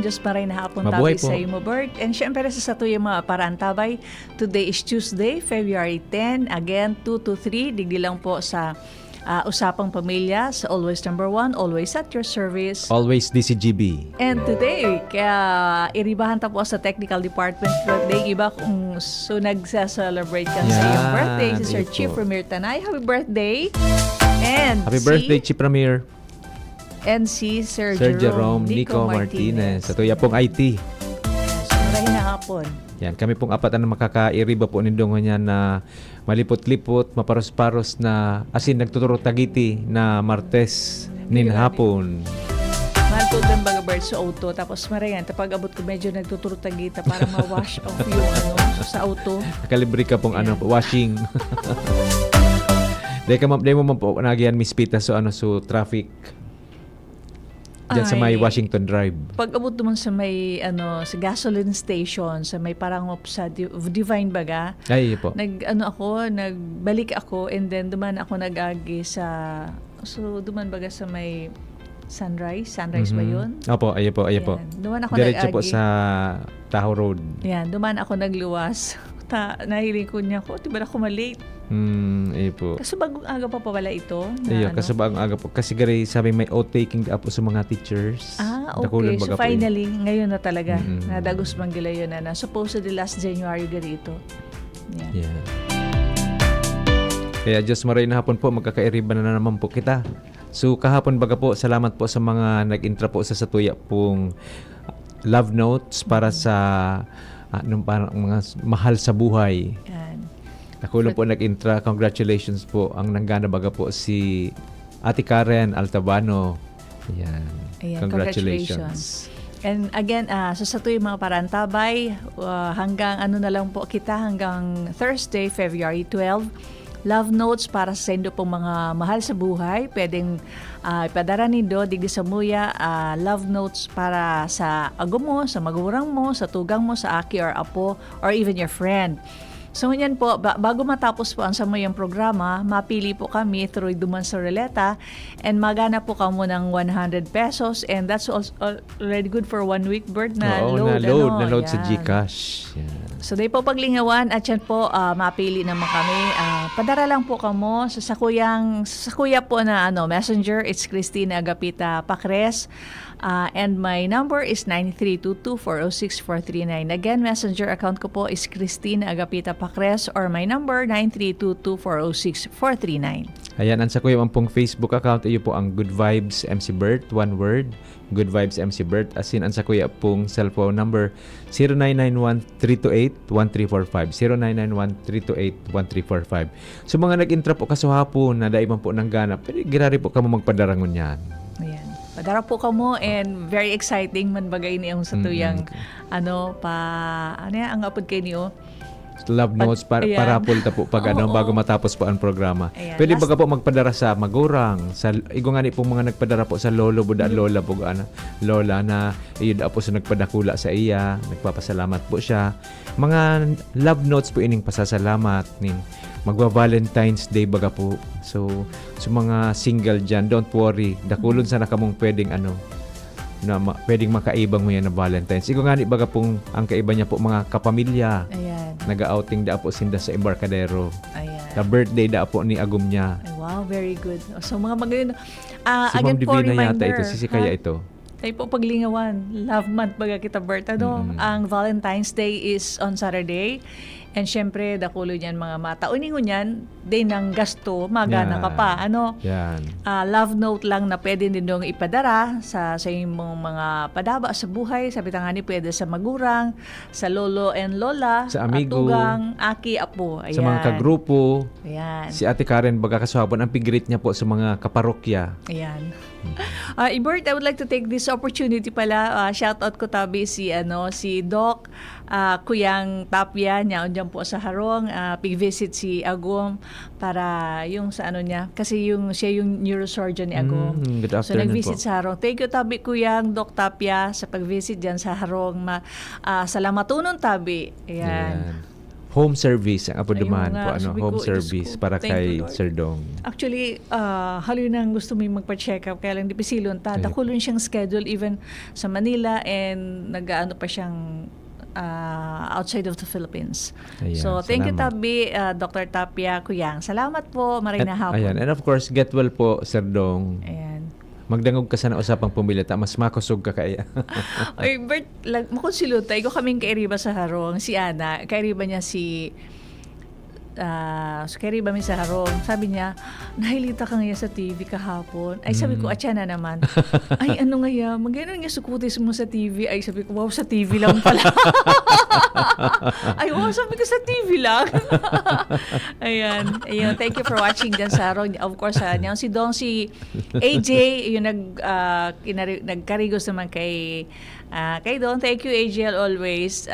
Diyos maray na hapon Mabuhay tabi po. sa imo, Bert. And syempre sa tuyo mga parantabay, today is Tuesday, February 10. Again, 2 to 3, digdi lang po sa Usapang Pamilya sa Always Number 1, always at your service. Always DCGB. And today, kaya iribahan ta po sa technical department birthday. Iba kung so nagsa-celebrate ka sa iyong Yan, birthday. Si Sir ito. Chief Ramir Tanay, happy birthday! And Happy birthday, Chief Ramir. And si Sir Jerome Nico Martinez. Sa tuya pong IT. Maray na hapon. Yan, kami pong apat na makakairiba po nindong niya na malipot-lipot, maparos-paros na asin nagtuturo tagiti na Martes nin hapon. Mahal po din baga bird sa auto. Tapos marayan, tapag abot ko medyo nagtuturutagita para ma-wash off yung sa auto. Nakalibre ka pong washing. Dahil mo po nagyan mispita so traffic. Diyan sa may Washington Drive. Pag abot naman sa may sa gasoline station, sa may parang sa Divine Baga. Ay, po. Nagbalik ako and then duman ako nag-agi sa duman baga sa may Sunrise ba yun? Opo, ayo po. Duman ako Diretso nag-agi. po sa Tahoe Road. Yan, duman ako nagluwas. Nahiling ko niya ko, diba ako malate? Ayo po. Kaso bagong aga pa wala ito? Ayo, kasi bagong aga po. Kasi gari sabi may oath-taking po sa mga teachers. Okay. So finally, ngayon na talaga. Nadagos manggila yun na. Supposedly last January gari ito. Yan. Yeah. Kaya Diyos maray na hapon po, magkakairiban na naman po kita. So kahapon baga po, salamat po sa mga nag-intra po sa satuya pong love notes para sa parang mga mahal sa buhay. Yan. Nakulong po nag-intra. Congratulations po. Ang nanggana baga po si Ate Karen Altabano. Ayan. Congratulations. And again, sa tuwing mga parantabay, hanggang na lang po kita, hanggang Thursday, February 12, love notes para sa indo pong mga mahal sa buhay. Pwedeng ipadara nindo, digdi sa muya, love notes para sa ago mo, sa magurang mo, sa tugang mo, sa aki or apo, or even your friend. So yan po, bago matapos po ang samuyang programa, mapili po kami through Duman sa Ruleta and magana po kamo ng 100 pesos and that's already good for 1 week, Bert, na load sa GCash. Yan. So day po paglingawan at yan po mapili naman kami. Padara lang po kamo sa kuya po na messenger, it's Christina Agapita Pacres. And my number is 9322406439. Again, messenger account ko po is Christina Agapita Pacres or my number 9322406439. Ayan, ang sa kuya pong Facebook account, iyo po ang Good Vibes MC Bert, one word, Good Vibes MC Bert. As in, ang sa kuya pong cellphone number 0991-328-1345, 0991-328-1345. So mga nag-intra po kasuhapon na daiman po ng ganap, pero girari po kamo magpadarangon yan. Ayan. Padara po kamo and very exciting man bagay niyong sa tuyang ang apod kay niyo. Love notes para pulta po pag bago matapos po ang programa. Ayan. Pwede baga po magpadara sa magurang, sa igungani po mga nagpadara po sa lolo buda lola po lola na iyud po sa nagpadakula sa iya, nagpapasalamat po siya. Mga love notes po ining pasasalamat ning magwa-Valentine's Day baga po. So mga single dyan, don't worry. Dakulon sana kamong pwedeng pwedeng makaibang mo yan na Valentine's. Ikaw nga baga pong ang kaiba niya po mga kapamilya. Ayan. Nag-outing da po sinda sa Embarcadero. Ayan. Na birthday da po ni agum niya. Ay, wow, very good. So mga magayon. Si Again Ma'am po, Divina reminder. yata ito. Si kaya ito. Tayo po paglingawan. Love month baga kita, Bert. Ang Valentine's Day is on Saturday. And syempre, dakulo niyan mga mata. Uningon yan, day ng gasto, magana ka pa. Yan. Love note lang na pwede din dong ipadara sa imong mga padaba sa buhay. Sabi nga ni, pwede sa magurang, sa lolo and lola, Sa amigo. tugang, aki, apo. Ayan. Sa mga kagrupo. Ayan. Si Ate Karen baga kasuhabon ang pigrit niya po sa mga kaparokya. Ayan. Ibert, I would like to take this opportunity pala. Shout out ko tabi si Doc Kuyang Tapia niya dyan po sa Harong. Pig-visit si Agum para yung sa niya. Kasi siya yung neurosurgeon ni Agum. Good So afternoon nag-visit po. sa Harong. Thank you tabi Kuyang Doc Tapia sa pag-visit dyan sa Harong. Salamatunon tabi. Ayan. home service ang Ayun apodumahan nga, po, ano, sabi home ko, Diyos service ko, para thank you, kay Lord. Sir Dong. Actually, haloy nang gusto mo magpa-check up, kaya lang di pisilon ta. Ayun. Dakulon siyang schedule even sa Manila and nag-ano pa siyang outside of the Philippines. Ayan, So, thank you, salamat. Tabi, Dr. Tapia Kuyang. Salamat po, Marina Hapon. Ayan, and of course, get well po, Sir Dong. Ayan. Magdangog ka sa usapang pumilita, mas makusog ka kaya. Oy, Bert, makonsiluta. Iko kaming kairiba sa harong. Si Ana, kairiba niya si kairiba mi sa harong. Sabi niya, nahilita ka ngayon sa TV kahapon. Ay, sabi ko, atya na naman. Ay, ano nga magano nga sukutis mo sa TV. Ay, sabi ko, wow, sa TV lang pala. Ay, wow, sabi ko, sa TV lang. Ayan. Ayun, thank you for watching dyan sa harong. Of course, si Dong, si AJ, yung nagkarigos naman kay Dong. Thank you, AJ, always.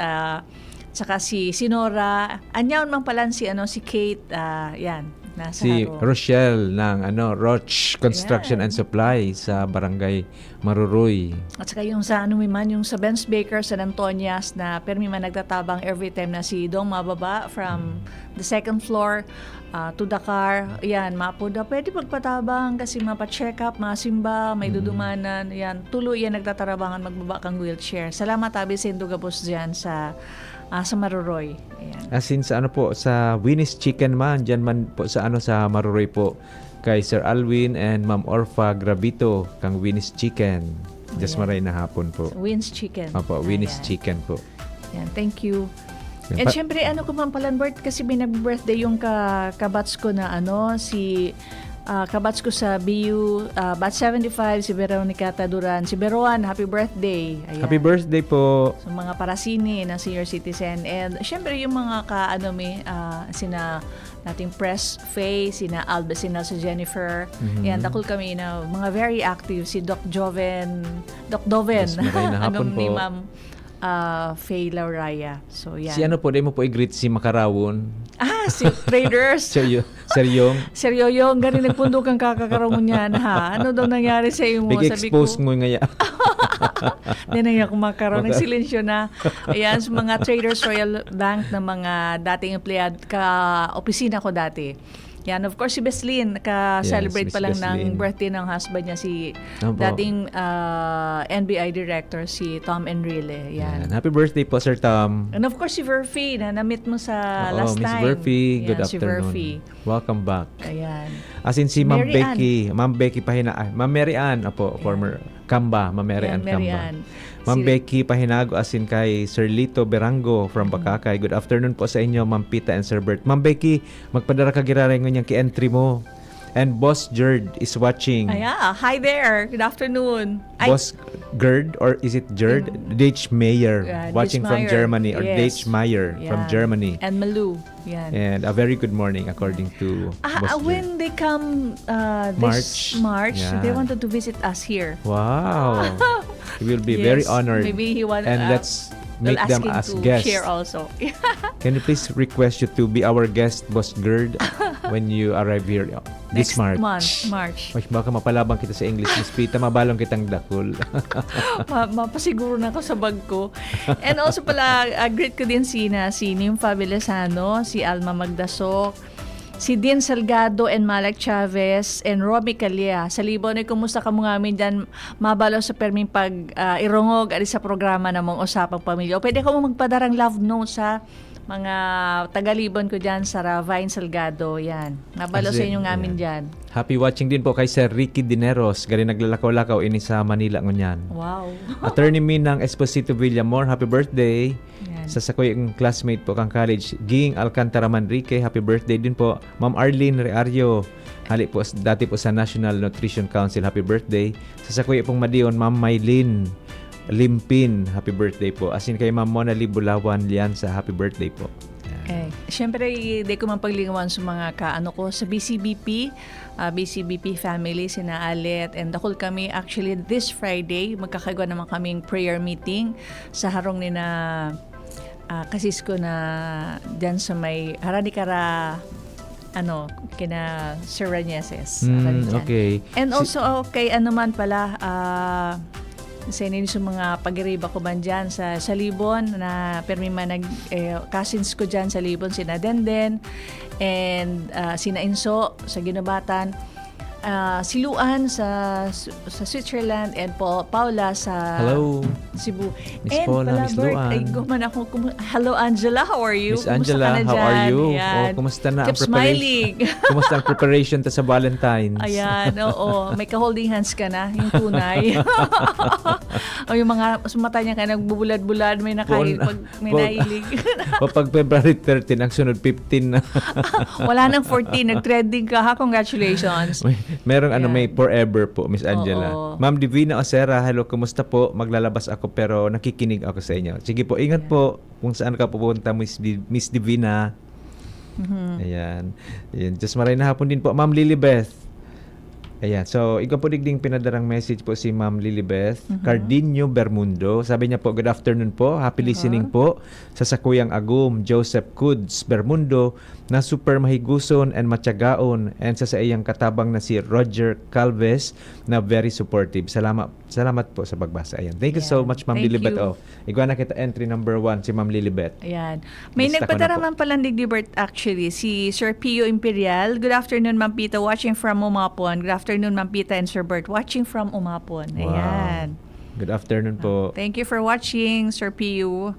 Tsaka si Nora. Anyaon man pala si Kate, yan, nasa Si harong. Rochelle ng Roch Construction Ayan. and Supply sa Barangay Maruroy. At saka yung sa yung sa Benz Baker San Antonias na permi man nagtatabang every time na si Dong mababa from the second floor to the car. Yan, mapuda. Pwede pagpatabang kasi mapacheck up, masimba, may dudumanan. Yan, tuloy yan nagtatarabangan magbaba kang wheelchair. Salamat Abi Sendo Gabos dyan sa Maruroy. Ayan. As in sa sa Winnie's Chicken man, dyan man po sa sa Maruroy po kay Sir Alwin and Ma'am Orfa Gravito kang Winnie's Chicken. Just maray na hapon po. Wins Chicken. Opo, Winnie's Ayan. Chicken po. Yan, thank you. Yan. And syempre, ko man pala, Bert, kasi may nag-birthday yung kabats ko na si kabats ko sa BU, batch 75, si Veronica Taduran. Si Veron, happy birthday. Ayan. Happy birthday po. So, mga parasini na senior citizen. And syempre, yung mga sina nating press Faye, sina Alba, sina si Jennifer. Yan, dakol kami na mga very active. Si Doc Doven. Yes, maray na hapon ni po. Ma'am Faye Lauraya. So, yan. Si po, di mo po i-greet si Makarawon. Si Traders. Seryong. Seryoyo, galing nagpundok ang kakakaroon niyan, ha? Ano daw nangyari sa iyo mo? Big Sabi ko, expose mo ngaya. hindi na niya kumakaroon. Nagsilensyo na. Ayan, sa mga Traders Royal Bank na mga dating empleyado, ka-opisina ko dati. Yan, of course, si Beslin, ka-celebrate Yes, pa lang Miss ng Beslin. birthday ng husband niya, si Opo. dating NBI director, si Tom Enrile. Yan. Yan. Happy birthday po, Sir Tom. And of course, si Verfi, na na-meet mo sa Oo, last Miss time. Verfi, good Yan, si afternoon. Verfi. Welcome back. Ayan. As in si Ma'am Mary Ann. Becky. Ma'am Becky Ma'am Mary Ann, former Kamba. Ma'am Mary Ann Yan, Mary Kamba. Ann. Ma'am Si- Becky Pahinago as in kay Sir Lito Berango from Bakakay. Good afternoon po sa inyo, Ma'am Pita and Sir Bert. Ma'am Becky, magpadara ka giraray ngunyan ki-entry mo. And Boss Gerd is watching. Yeah. Hi there. Good afternoon. Boss Gerd, or is it Gerd? Dage Mayer, watching from Meyer. Germany, or Yes. Dage Mayer from Yan. Germany. And Malu. Yan. And a very good morning according to Boss Gerd. When they come this March, Yeah. they wanted to visit us here. Wow. We will be very Yes. honored. Maybe he want, And let's make we'll them ask as him to guests. share also. Can you please request you to be our guest, Boss Gerd, when you arrive here this Next March? month, March. Ay, baka mapalabang kita sa English, Miss Pita. Mabalong kitang dakol. Mapasiguro na ako sa bag ko. And also pala, greet ko din si Nympha Villasano, si Alma Magdasok, si Dean Salgado and Malak Chavez and Romy Calya. Sa Libon, kumusta ka mo ngamin dyan mabalo sa perming irongog ali sa programa na mong Usapang Pamilya. O pwede ka mo magpadarang love notes sa mga taga-Libon ko dyan sa Ravine Salgado. Yan. Mabalo sa inyo ngamin dyan. Happy watching din po kay Sir Ricky Dineros. Galing naglalakaw-lakaw ini sa Manila ngunyan. Wow. Attorney Minang Esposito Villamor, happy birthday. Yan. Sa sakoy classmate po kang college, Ging Alcantara Manrique, happy birthday din po. Ma'am Arlene Reario, hali po dati po sa National Nutrition Council, happy birthday. Sa sakoy pong Madion, Ma'am Maylin Limpin, happy birthday po. As in kay Ma'am Mona Libulawan Liansa, happy birthday po. Siyempre, di ko man paglingawan sa mga kaano ko sa BCBP, BCBP family, sina Alet, and dakol kami actually this Friday, magkakagawa naman kaming prayer meeting sa harong ni na kasisko na dyan sa may Haranikara, kina Sir Ranieses. Okay. And also, okay, man pala, Sa inyo sa mga pag-iriba ko man dyan sa Libon na permi man cousins ko dyan sa Libon, sina Denden and sina Inso sa Ginubatan, si Luan sa Switzerland, and Paula sa Hello, Cebu. Miss And Paula, pala, Miss Bert, Luan. ay guman ako. Hello Angela, how are you? Miss Kumusta Angela, ka na how dyan? are you? Ayan. Kumusta na ang Keep smiling. Kumusta ang preparation ta sa Valentine's? Ayan, oo. May ka-holding hands ka na, yung tunay. O yung mga mata niya ka nagbubulad-bulad, may pag may nailig. Pag February 13, ang sunod 15 na. Wala nang 14, nag-trending ka ha, congratulations. Merong Ayan. may forever po, Miss Angela. Oo. Ma'am Divina Ocera, hello, kumusta po? Maglalabas ako pero nakikinig ako sa inyo. Sige po, ingat po kung saan ka pupunta, Miss Divina. Ayan. Ayan. Just maray na hapon din po, Ma'am Lilibeth. Ayan. So, ikaw po digding pinadarang message po si Ma'am Lilibeth Cardinio Bermundo. Sabi niya po, good afternoon po. Happy listening po sa Sakuyang Agum, Joseph Kuds Bermundo, na super mahiguson and matyagaon, and sa iyang katabang na si Roger Calves na very supportive. Salamat po sa pagbasa. Ayan. Thank you so Ayan. much, Ma'am Thank Lilibeth. you. Iguan na kita entry number 1, si Ma'am Lilibeth. Ayan. May Lista ko na nagpadara po. man palang Bert actually, si Sir Pio Imperial. Good afternoon, Ma'am Pita, watching from Umapon. Good afternoon, Ma'am Pita and Sir Bert, watching from Umapon. Ayan. Good afternoon po. Thank you for watching, Sir Pio.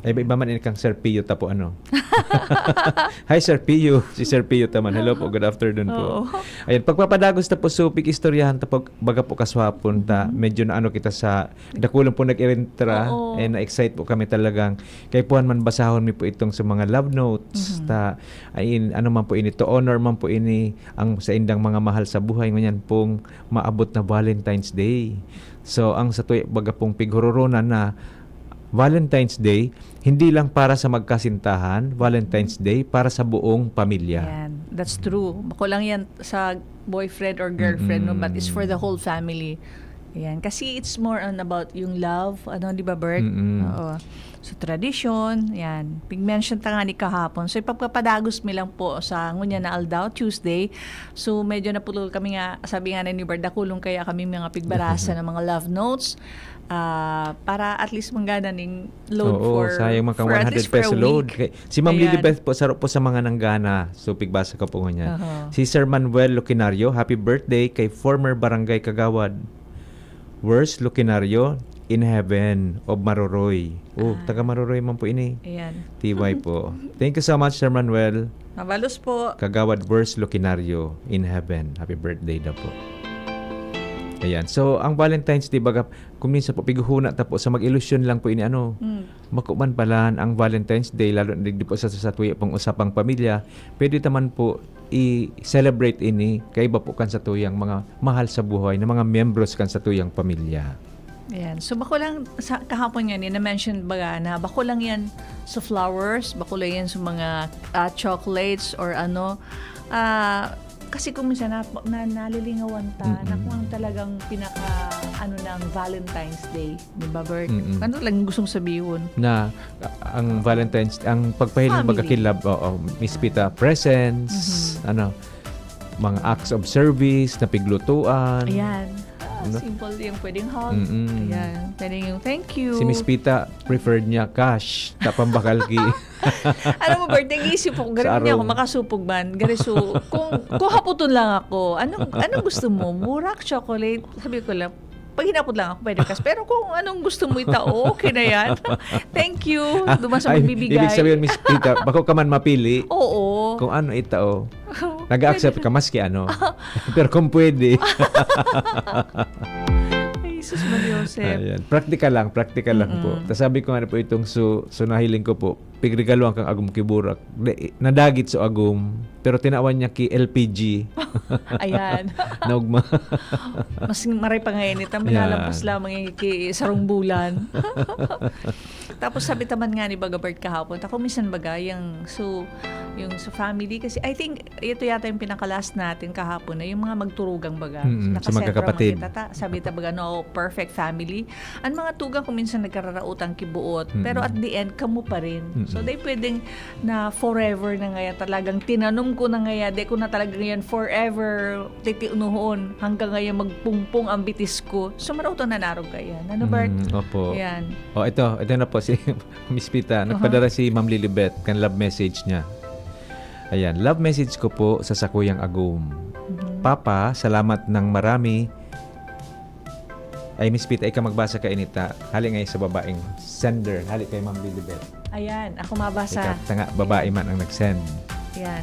Ay, iba man kang Sir Pio tapo ano. Hi Sir Pio. Si Sir Pio taman. Hello po. Good afternoon po. Oo. Ayan, pagpapadagos ta po supik istoryahan ta po baga po kaswapon ta. Medyo na ano kita sa dakulang po nag-irentra Oo. and na-excite po kami talagang kay puan man basahon mi po itong sa mga love notes ta ay ano man po ini to honor man po ini ang sa indang mga mahal sa buhay nganyan pong maabot na Valentine's Day. So ang sa tuig baga pong pighururonan na Valentine's Day, hindi lang para sa magkasintahan, Valentine's Day para sa buong pamilya. Ayan. That's true. Bako lang yan sa boyfriend or girlfriend, no? But it's for the whole family. Ayan. Kasi it's more on about yung love. Ano, di ba, Bert? Oo. So, tradition. Yan. Pig-mention ta nga ni kahapon. So, ipagpapadagos mi lang po sa ngunya na Aldao, Tuesday. So, medyo napulol kami nga, sabi nga ni Bert, dakulong kaya kami mga pigbarasa ng mga love notes. Para at least manggana ning load Oo, sayang man kang for at 100 least for a peso load. week. Si Ma'am Ayan. Lilibeth po, sarap po sa mga nanggana. So, pigbasa ka po nga. Oo. Si Sir Manuel Lucinario, happy birthday kay former Barangay Kagawad. Worst Lucinario in heaven of Maroroy. Oh, taga Maroroy man po ini. Ayan. TY po. Thank you so much, Sir Manuel. Mabalos po. Kagawad Worst Lucinario in heaven. Happy birthday na po. Ayan. So, ang Valentine's Day, baga, kung minsan po, piguhuna ta po, sa mag-ilusyon lang po ini, ano, makuman pala ang Valentine's Day, lalo na di po sa tuya pong usapang pamilya, pwede naman po i-celebrate ini, kay iba po kan sa tuyang mga mahal sa buhay, na mga membros kan sa tuyang pamilya. Ayan. So, bako lang, sa kahapon yan, na-mention baga na bako lang yan sa flowers, bako lang yan sa mga chocolates or ano. Kasi kung minsan nalilingawan ta, na kung ang talagang pinaka ng Valentine's Day, di ba, Bert? Ano lang gustong sabihin? Na ang Valentine's, ang pagpahiling Family. magkakilab, Miss Pita, presents, ano, mga acts of service, na piglutuan. Ayan. Ano? Simple yung pwedeng hug. Mm-mm. Ayan. Pwedeng yung thank you. Si Miss Pita, preferred niya cash, tapang bakalki. Alam mo, Bert, nag-iisip ako, Sa ganun niya araw. ako, makasupog man. Gariso, kung haputon lang ako, anong gusto mo? Murak, chocolate? Sabi ko lang, pag hinapot lang ako, pwede kas. Pero kung anong gusto mo itao, okay na yan. Thank you. Duman sa Ay, magbibigay. ibig sabihin, Miss Pita, bako ka man mapili, Oo. kung ano itao, nag-accept ka maski ano. Pero kung pwede. Ay, Jesus Mariosep. Ayan. Practical lang po. Tapos sabi ko nga po itong sunahiling ko po, pigregaluan kang agum kiburak. Nadagit sa agum, pero tinawan niya ki LPG. Ayan. Naugma. Mas maray pa ngayon ito. Ayan. Malalampas lamang yung sarong bulan. Tapos sabi taman nga ni Bagabert kahapon, ako minsan baga, yung sa family, kasi I think ito yata yung pinaka-last natin kahapon na yung mga magturugang baga. Sa magkakapatid. Sabi ta baga, no, perfect family. Ang mga tugang kung minsan nagkararautang kibuot, pero at the end, kamo pa rin. So, they pwedeng na forever na ngaya talagang tinanong ko na ngaya, di ko na talaga ngayon forever titiunuhon hanggang ngayon magpungpong ang bitis ko. So, marauto na narog kaya. Ano, Bert? Opo. Ayan. Ito na po si Miss Pita. Nagpadala si Ma'am Lilibet kan love message niya. Ayan, love message ko po sa Sakuyang Agum. Papa, salamat ng marami. Ay, Miss Pita, ikaw magbasa ka inita. Hali ngayon sa babaeng sender. Hali kay Ma'am Lilibet. Ayan, ako mabasa. Ikaw, tanga, babae man ang nag-send. Ayan.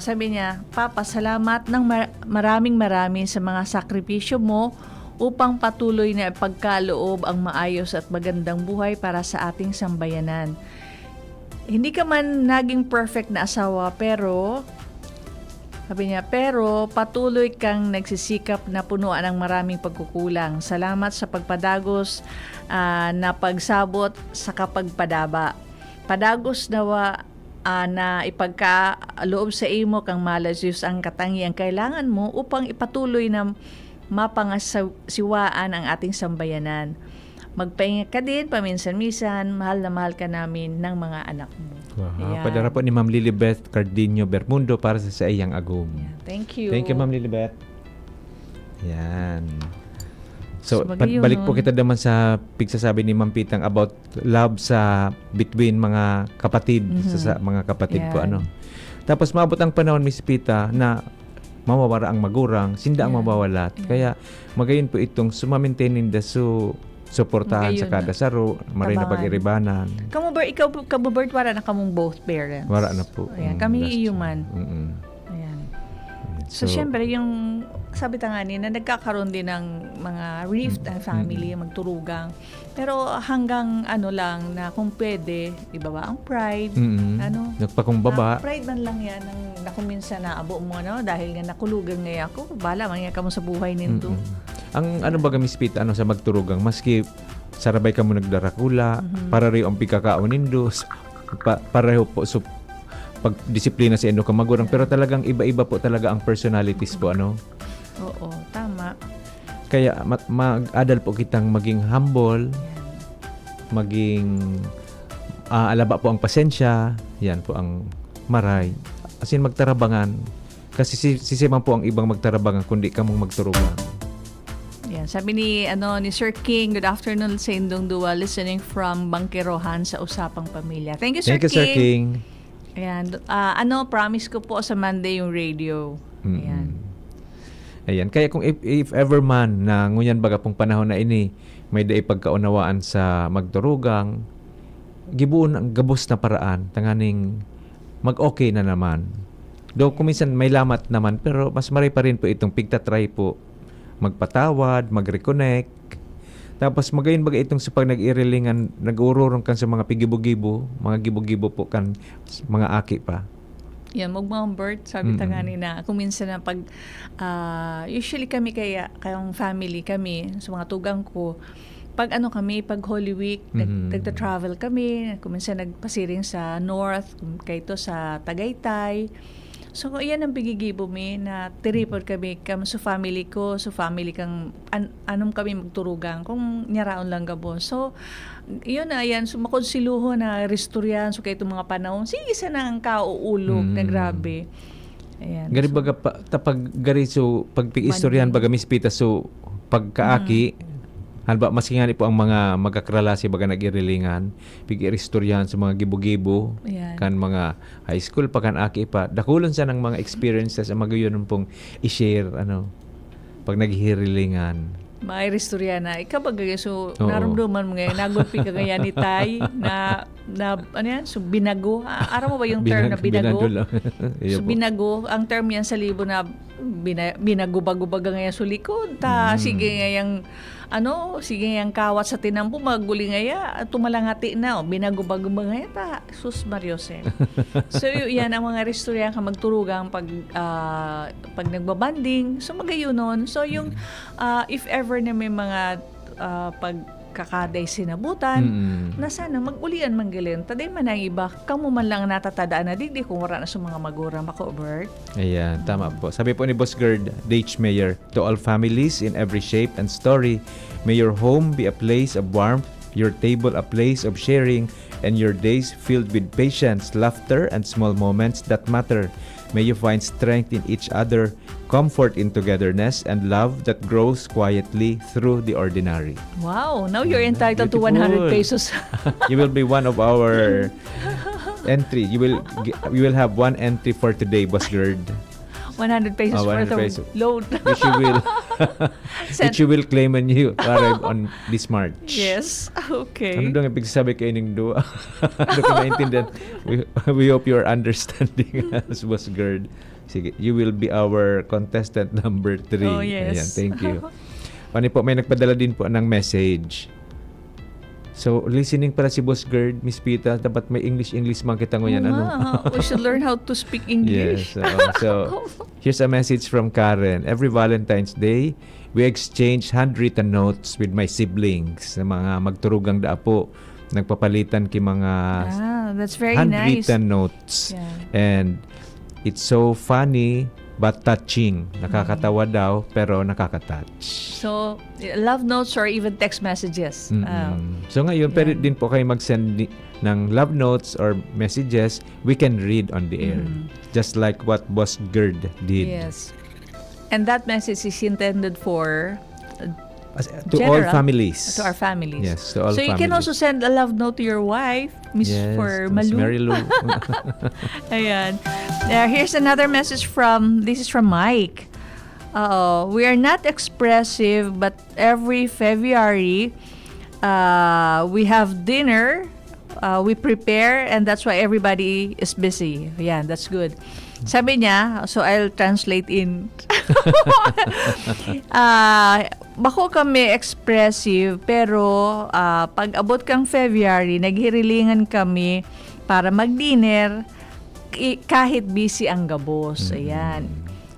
Sabi niya, Papa, salamat ng maraming sa mga sakripisyo mo upang patuloy na ipagkaloob ang maayos at magandang buhay para sa ating sambayanan. Hindi ka man naging perfect na asawa, pero sabi niya, pero patuloy kang nagsisikap na punuan ng maraming pagkukulang. Salamat sa pagpadagos na pagsabot sa kapagpadaba. Padagos nawa na ipagkaloob sa imo kang malayos ang katangiang kailangan mo upang ipatuloy na mapangasiwaan ang ating sambayanan. Magpahinga ka din, paminsan-minsan, mahal na mahal ka namin ng mga anak mo. Wow. Padara po ni Ma'am Lilibet Cardinio Bermundo para sa iyang agum. Yeah, thank you. Thank you, Ma'am Lilibet. Yan. So, bagay balik yun, po kita naman sa pigsasabi ni Ma'am Pitang about love sa between mga kapatid, sa mga kapatid po. Yan. Tapos maabot ang panahon, Miss Pita, na mawawara ang magurang, sinda ang mabawalat. Kaya magayon po itong sumamintainin da suportahan sa kada saro, maray na pag-iribanan. Kamu Bert, wala na kamong both parents. Wala na po. Ayan, kami iuman. Ayan. So, So, syempre, yung sabi ta nga na nagkakaroon din ng mga rift ang family, magturugang. Pero hanggang lang na kung pwede, ibaba ang pride. Nagpakumbaba. Pride man lang yan na kung minsan naabo mo, dahil nga nakulugan ngayon ako, bala, man ka mo sa buhay nito. Ang baga Miss Pita, sa magturugang, maski sarabay ka mo nagdarakula, para rin ang pikakaon nindo, pareho po pagdisiplina sa endo ka magurang, pero talagang iba-iba po talaga ang personalities po, Oo, tama. Kaya mag-adal po kitang maging humble, maging alaba po ang pasensya, yan po ang maray. As in, magtarabangan. Kasi sisimang po ang ibang magtarabangan kundi ka mong magturugan. Yan, sabi ni Sir King, good afternoon sa Indong Dua, listening from Bangkerohan sa Usapang Pamilya. Thank you, Sir King. Thank you, Sir King. Ayan, promise ko po sa Monday yung radio. Ayan, kaya kung if ever man na ngunyan baga pong panahon na ini may daig pagkaunawaan sa magturugang, gibuon ang gabos na paraan tanganing mag-okay na naman. Though kung minsan may lamat naman, pero mas maray pa rin po itong pigtatry po magpatawad, mag-reconnect. Tapos magayon baga itong sa pag nag-irilingan, nag-ururong kan sa mga pigibo-gibo, mga gibo-gibo po kan mga aki pa. Yan, magmang Bert, sabi ta na kung minsan na pag, usually kami kayong family kami, sa mga tugang ko, pag pag Holy Week, nagta-travel kami, kung minsan nagpasiring sa North, kayto sa Tagaytay. So, yan ang bigigibo mi na tiripod kami sa family ko, sa family kang anong kami magturugang kung nyaraon lang gabon. So, yun na yan, sumakod siluho na restoryan, so kayo mga panahon, sige sana ang kauulog na grabe. Ayan. Gari baga tapag gari so pagpig-istoryan baga Miss Pita so pagkaaki halba maski po ang mga magkakralasi baga nag-irilingan pig-istoryan sa mga gibo-gibo kan mga high school pa kan aki pa dakulon sa ng mga experiences ang magayon pong i-share pag naghihirilingan. May restorya na. Ikaw ba gaya? So, naramdaman mo ngayon, nagulpi ka ganyan ni Tay na ano yan? So, binago. Aram mo ba yung term na binago? So, binago. Ang term yan sa libo na binago-bago-baga ngayon sa likod. Sige ngayang sige ngayang kawat sa tinampo, maguli ngaya, tumalangati na. Binago-bago-baga ngayon ta. Sus Mariose. So, yan ang mga restorya ka magturugang pag nagbabanding. So, magayon nun. So, yung if ever na may mga kakaday sinabutan, na sana mag-ulian manggalin. Taday man ang iba, kamo man lang natatadaan na digdi kung wala na sa mga magura mako-Bert. Ayan, tama po. Sabi po ni Boss Gerd, Dage Mayer, to all families in every shape and story, may your home be a place of warmth, your table a place of sharing, and your days filled with patience, laughter, and small moments that matter. May you find strength in each other, comfort in togetherness, and love that grows quietly through the ordinary. Wow, now you're entitled to Beautiful. 100 pesos. You will be one of our entry. You will have one entry for today, Boss Gerd. 100 pesos Oh, 100 worth of pesos. load. Which you will which you will claim when you arrive on this March. Yes, okay. Ano daw ibig sabi kayo ng dua? Ano ko maintindihan? We hope you are understanding us, Boss Gerd. Sige, you will be our contestant number 3. Oh, yes. Ayan, thank you. Pani po, may nagpadala din po ng message. So, listening pala si Boss Gerd, Miss Pita, dapat may English man kita ngayon. Oo Ano? nga, we should learn how to speak English. Yes. So, here's a message from Karen. Every Valentine's Day, we exchange handwritten notes with my siblings na mga magturugang daapo. Nagpapalitan ki mga That's very nice. handwritten notes. Yeah. And it's so funny but touching. Nakakatawa daw pero nakakatouch. So, love notes or even text messages. So ngayon, pwede din po kayo mag-send ng love notes or messages we can read on the air. Just like what Boss Gerd did. Yes. And that message is intended for To all general, families. to our families. Yes, to all so you can families. also send a love note to your wife, Miss for Miss Malu. Mary Lou. Ayan. Here's another message this is from Mike. We are not expressive, but every February, we have dinner, we prepare, and that's why everybody is busy. Yan, that's good. Sabi niya, so I'll translate in. Bako kami expressive, pero pag abot kang February, naghirilingan kami para mag-dinner kahit busy ang gabos. Ayan.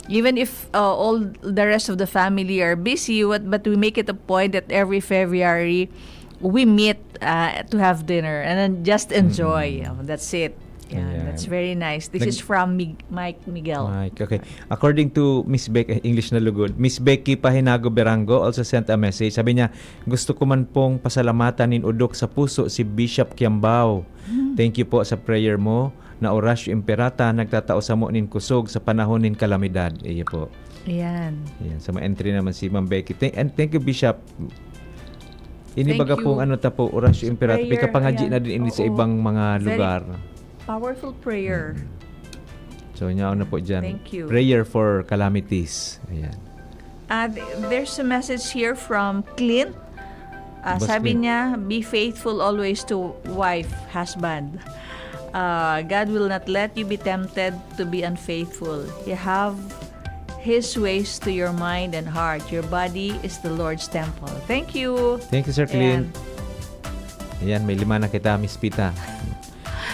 Even if all the rest of the family are busy, but we make it a point that every February we meet to have dinner and then just enjoy. That's it. Yeah, Ayan. that's very nice. This is from Mike Miguel. Mike, okay. According to Miss Becky, English na lugod, Miss Becky Pahinago Berango also sent a message. Sabi niya, gusto ko man pong pasalamatan nin udok sa puso si Bishop Kiambao. Thank you po sa prayer mo na Orasyo Imperata nagtatao sa mo nin kusog sa panahon nin kalamidad. Iyo po. Ayan. Yan, sa mga entry naman si Ma'am Becky. And thank you, Bishop. Inibaga Thank pong you. ano ta po, Orasyo Imperata. Prayer, Pika pangadji ayan. na din ini sa Oo. ibang mga Very lugar. Powerful prayer. So, nyaw na po dyan. Thank you. Prayer for calamities. Ayan. There's a message here from Clint. Boss Sabi Clint. niya, be faithful always to wife, husband. God will not let you be tempted to be unfaithful. You have His ways to your mind and heart. Your body is the Lord's temple. Thank you. Thank you, Sir Clint. Ayan, may 5 na kita, Miss Pita.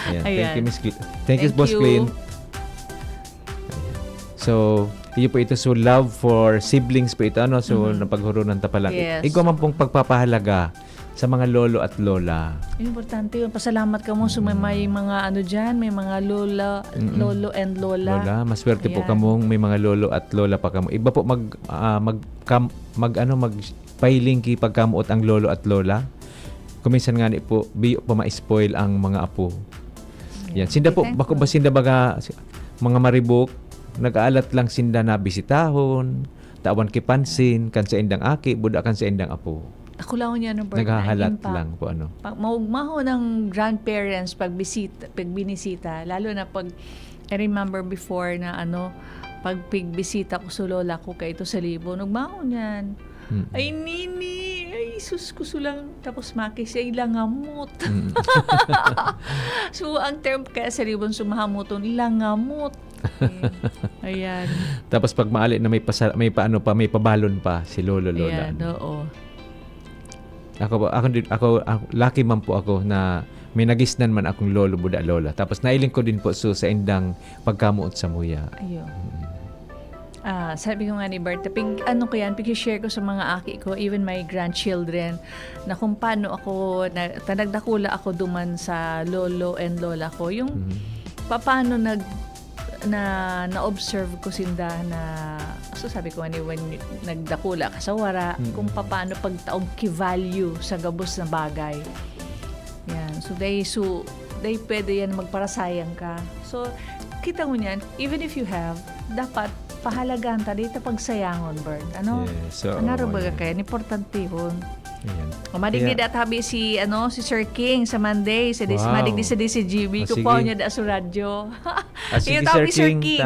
Ayan. Thank Ayan. you, Miss Clint. Thank you, Boss Clint. Ayan. So, iyo po ito. So, love for siblings po ito. Ano? So, napaghurunan ta pala. Yes. Ikaw man pong pagpapahalaga sa mga lolo at lola. Importante yun. Pasalamat ka mo. So, may mga ano dyan, may mga lolo and lola. Lola, maswerte po Ayan. kamong may mga lolo at lola pa kamo. Iba po magpailing ki pagkamuot ang lolo at lola. Kuminsan nga ni po, biyo pa ma-spoil ang mga apo. Yan. Sinda po, Okay, bako ba sinda baga mga maribok, nag-aalat lang sinda na bisitahon, tawan ki pansin, kan sa indang aki, buda kan sa indang apo. Ako lang niya ng Naghahalat lang po ano. Maugmaho ng grandparents pag binisita, lalo na pag I remember before na pag pigbisita ko sa lola ko kay ito sa libo, nagmaho niyan. Ay, nini, ay, sus ko lang. Tapos makis, ay, langamot. So, ang term kaya sa libon sumahamoton, langamot. Ayan. Tapos pag maali na may pabalon pa si lolo lola. Ayan, oo. Ako lucky man po ako na may nagisnan man akong lolo buda lola. Tapos nailing ko din po sa indang pagkamuot sa muya. Ayun. Sabi ko nga ni Bert, share ko sa mga aki ko, even my grandchildren, na kung paano ako, nagdakula ako duman sa lolo and lola ko. Yung paano na-observe ko sinda na, so sabi ko nga when nagdakula ka sa wara, kung paano pagtaog ki-value sa gabos na bagay. Yan. So they pwede yan magparasayang ka. So, kita mo niyan, even if you have, dapat pahalagaan ta dito pagsayangon, Bert. Ano? Yes, so, Baga kaya, importante yun. Ayan. Madigdi Kaya- at habi si Sir King sa Monday, sa Wow. madigdi sa DCGB, Sige. kupaw niya da sa radyo. Sige, Yung tabi, Sir King.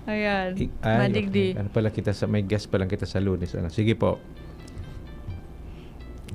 Ayan, Ay, madigdi. okay. Ano pala kita may guest pa lang kita sa Lunes. Sige po.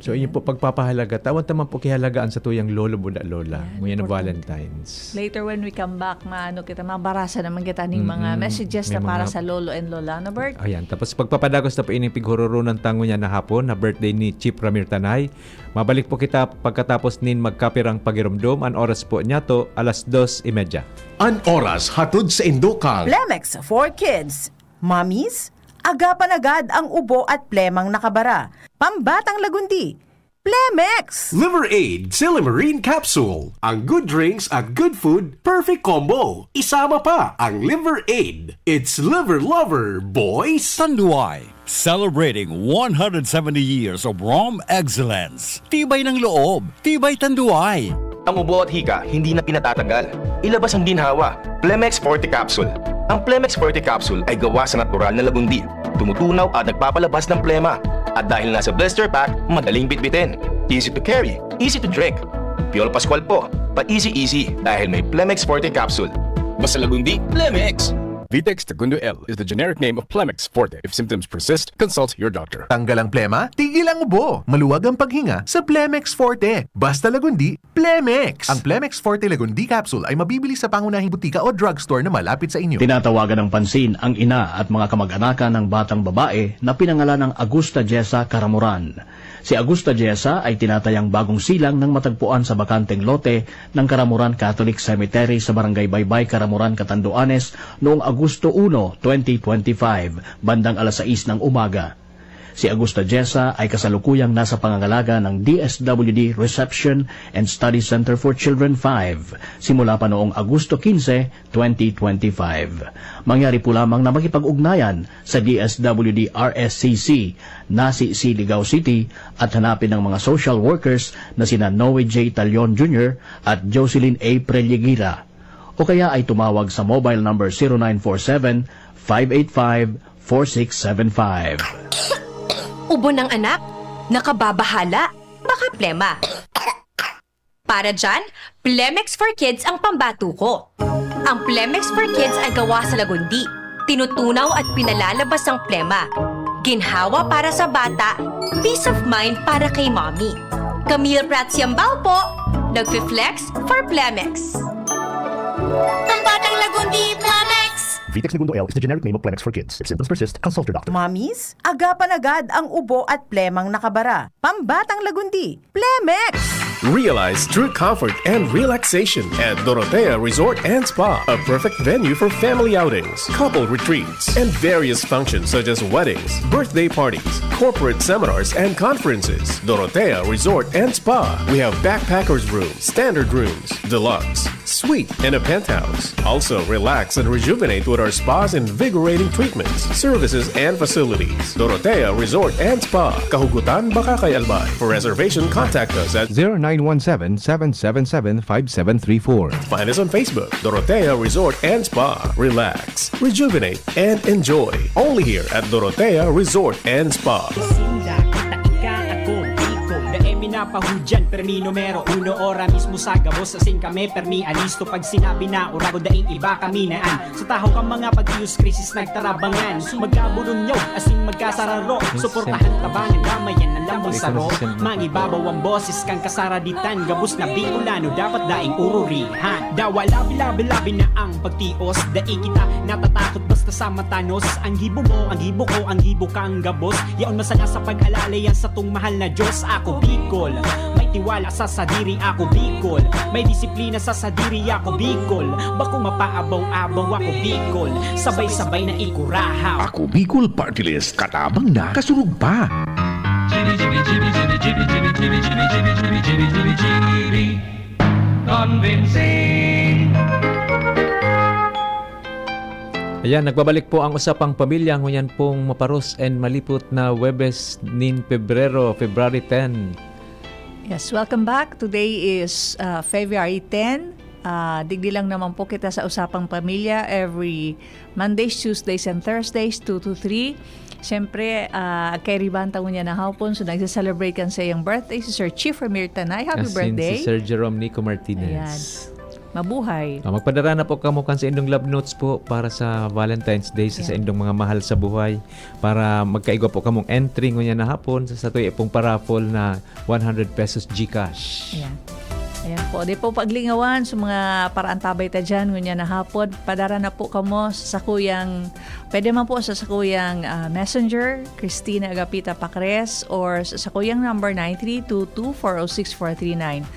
So, yun po pagpapahalaga. Tawan naman po kihalagaan sa tuyang lolo buda lola. Yan, Ngayon na important. Valentine's. Later when we come back, mabarasan naman kita ng mga messages May na para mga- sa lolo and lola, no, Bert? Ayan. Tapos pagpapadagos na po ining pighururo ng tango niya na hapon na birthday ni Chip Ramir Tanay. Mabalik po kita pagkatapos nin magkapirang pagirumdum. Ang oras po niya to, 2:30. An oras hatod sa Indokang. Plemex for Kids. Mommies, agapan agad ang ubo at plemang nakabara. Pambatang lagundi. Plemex! Liver Aid Silimarine Capsule. Ang good drinks at good food, perfect combo. Isama pa ang Liver Aid. It's liver lover, boys. Tanduay, celebrating 170 years of Rom excellence. Tibay ng loob, tibay Tanduay. Ang ubo at hika hindi na pinatatagal. Ilabas ang ginhawa. Plemex Forte Capsule. Ang Plemex Forte Capsule ay gawa sa natural na lagundi. Tumutunaw at nagpapalabas ng plema. At dahil nasa blister pack, madaling bitbitin. Easy to carry, easy to drink. Piolo Pascual po, but easy dahil may Plemex Forte Capsule. Basta lagundi, Plemex! Vitex Segundo L is the generic name of Plemex Forte. If symptoms persist, consult your doctor. Tanggal ang plema, tigil ang ubo. Maluwag ang paghinga sa Plemex Forte. Basta lagundi, Plemex. Ang Plemex Forte Lagundi Capsule ay mabibili sa pangunahing butika o drugstore na malapit sa inyo. Tinatawagan ng pansin ang ina at mga kamag-anakan ng batang babae na pinangalan ng Augusta Jessa Caramoran. Si Augusta Jessa ay tinatayang bagong silang ng matagpuan sa bakanteng lote ng Caramoran Catholic Cemetery sa Barangay Baybay, Caramoran, Catanduanes noong Agosto 1, 2025, bandang 6:00 ng umaga. Si Augusta Jessa ay kasalukuyang nasa pangangalaga ng DSWD Reception and Study Center for Children 5 simula pa noong Agosto 15, 2025. Mangyari po lamang na makipag-ugnayan sa DSWD RSCC na si Siligao City at hanapin ng mga social workers na sina Noe J. Talion Jr. at Jocelyn A. Preliegira. O kaya ay tumawag sa mobile number 0947-585-4675. Ubo ng anak, nakababahala, baka plema. Para dyan, Plemex for Kids ang pambato ko. Ang Plemex for Kids ay gawa sa lagundi. Tinutunaw at pinalalabas ang plema. Ginhawa para sa bata, peace of mind para kay mommy. Camille Prats Yambao po, nagfi-flex for Plemex. Pambatang lagundi, Plemex! Vitex Segundo L is the generic name of Plemex for Kids. If symptoms persist, consult your doctor. Mommies, agapan agad ang ubo at plemang nakabara. Pambatang lagundi. Plemex! Realize true comfort and relaxation at Dorotea Resort and Spa, a perfect venue for family outings, couple retreats, and various functions such as weddings, birthday parties, corporate seminars, and conferences. Dorotea Resort and Spa. We have backpackers rooms, standard rooms, deluxe, suite, and a penthouse. Also, relax and rejuvenate with our spa's invigorating treatments, services, and facilities. Dorotea Resort and Spa, Kahugutan, Bakakay, Albay. For reservation, contact us at 0917-777-5734. Find us on Facebook, Dorotea Resort and Spa. Relax, rejuvenate, and enjoy. Only here at Dorotea Resort and Spa. Pahudyan, permi numero uno, ora mismo sa gabos asing kami, permi alisto pag sinabi na urago daing iba kami naan sa taho kang mga pag-ius krisis nagtarabangan magkabulong nyo asing magkasararo suportahan tabangan damayan ng lambong saro mangibabaw ang boses kang kasaraditan gabos na Bicolano dapat daing ururihan dawa labi na ang pagtios daing kita natatakot basta sa matanos ang gibo mo, ang gibo ko, ang gibo kang gabos yaon masaya sa pag-alala yan sa tung mahal na Diyos ako Bicol Bicol. May tiwala sa sadiri ako Bicol. May disiplina sa sadiri ako Bicol. Bako mapaabaw-abaw ako Bicol. Sabay-sabay na ikurahaw. Ako Bicol Party List, katabang na, kasurug pa. Convincing. Ayan, nagbabalik po ang usapang pamilya. Ngunyan pong maparos and malipot na Webes nin Pebrero, February 10. Yes, welcome back. Today is February 10. Digdi lang naman po kita sa usapang pamilya every Mondays, Tuesdays, and Thursdays, 2 to 3. Siyempre, kay Ribanta mo niya na hapon, so nagsa-celebrate kan sa iyong birthday, si Sir Chief Ramir Tanay. Happy birthday. Si Sir Jerome Nico Martinez. Ayan. Mabuhay. Magpadara na po kamo kan sa indong love notes po para sa Valentine's Day sa indong mga mahal sa buhay, para magkaigwa po kamong entry ngunyan na hapon sa satoy pong paraffol na 100 pesos GCash. Ayan. Ayan po. Di po paglingawan sa mga paraantabay ta dyan ngunyan na hapon. Padara na po kamo sa sakuyang, pwede man po sa sakuyang Messenger, Christina Agapita Pacres, or sa sakuyang number 9322-406-439.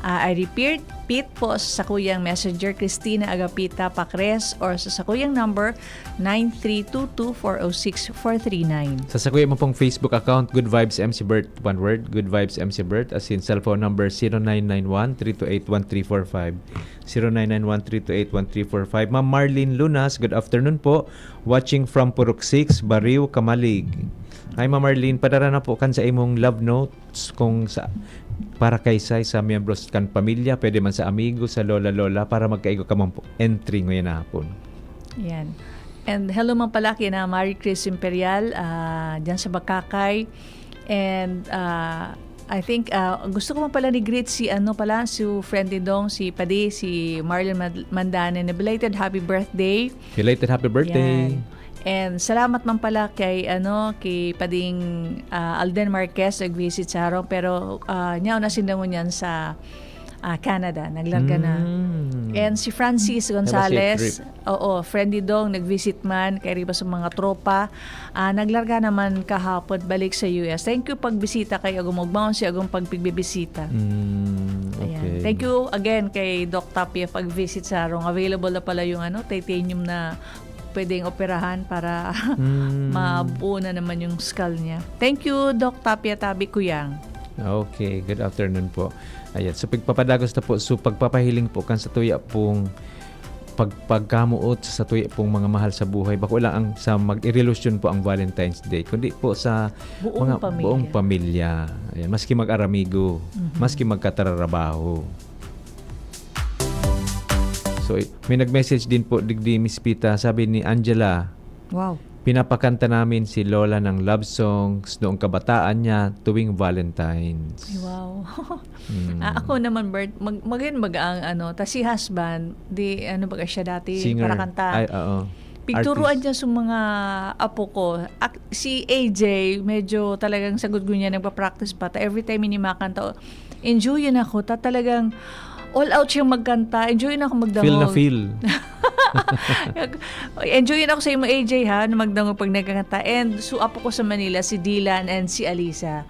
I repeat po sa sakuyang Messenger, Christina Agapita Pacres, or sa sakuyang number 9322-406-439. Sa sakuya mo pong Facebook account, Good Vibes MC Bert, one word, Good Vibes MC Bert, as in cellphone number 0991-328-1345. 0991-328-1345. Ma'am Marlene Lunas, good afternoon po. Watching from Purok 6, Bariw, Kamalig. Hi Ma'am Marlene, padara na po kan sa imong love notes kung sa para kay sa miyembros kan pamilya, pwede man sa amigo, sa lola-lola, para magkaigo ka man po entry ngayon na hapon. Yan. And hello man pala kina Marie Chris Imperial dyan sa Bakakay. And I think gusto ko man pala ni-greet si si friend ni Dong, si Padi, si Marlon Mandane. Belated happy birthday. Belated happy birthday. Yan. And salamat man pala kay kay Pading Alden Marquez nag-visit sa harong, pero niya na sindangon yan sa Canada, naglarga na. And si Francis Gonzales, friendly dong nag-visit man kay riba sa mga tropa, naglarga naman kahapon balik sa US. Thank you pagbisita kay agong magbaon si agong pagbigbisita. Okay. Thank you again kay Doc Tapia pag-visit sa harong. Available na pala yung titanium na pwedeng operahan para mabuo na naman yung skull niya. Thank you, Doc Tapia Tabi Kuyang. Okay, good afternoon po. Ayan, so pagpapadagos na po, so pagpapahiling po kan sa tuya pong pagkamuot sa tuya pong mga mahal sa buhay. Bako lang ang sa mag-relusyon po ang Valentine's Day, kundi po sa buong pamilya. Ayan, maski mag-aramigo, maski magkatrabaho. So, may nag-message din po digdi Miss Pita, sabi ni Angela. Wow. Pinapakanta namin si Lola ng love songs noong kabataan niya tuwing Valentine's. Ay, wow. Ako naman, Bert, mag-ang ta si husband, baga siya dati singer. Para kanta. Ay, Picturuan niya sa mga apo ko. Si AJ, medyo talagang sagot ko niya, nagpa-practice pa. Every time inimakanta, enjoy yun ako. Talagang all out siyang magkanta. Enjoy na ako magdangog. Feel na feel. Enjoy na ako sa imo AJ na magdangog pag nagkakanta. And apo ko sa Manila, si Dylan and si Alisa.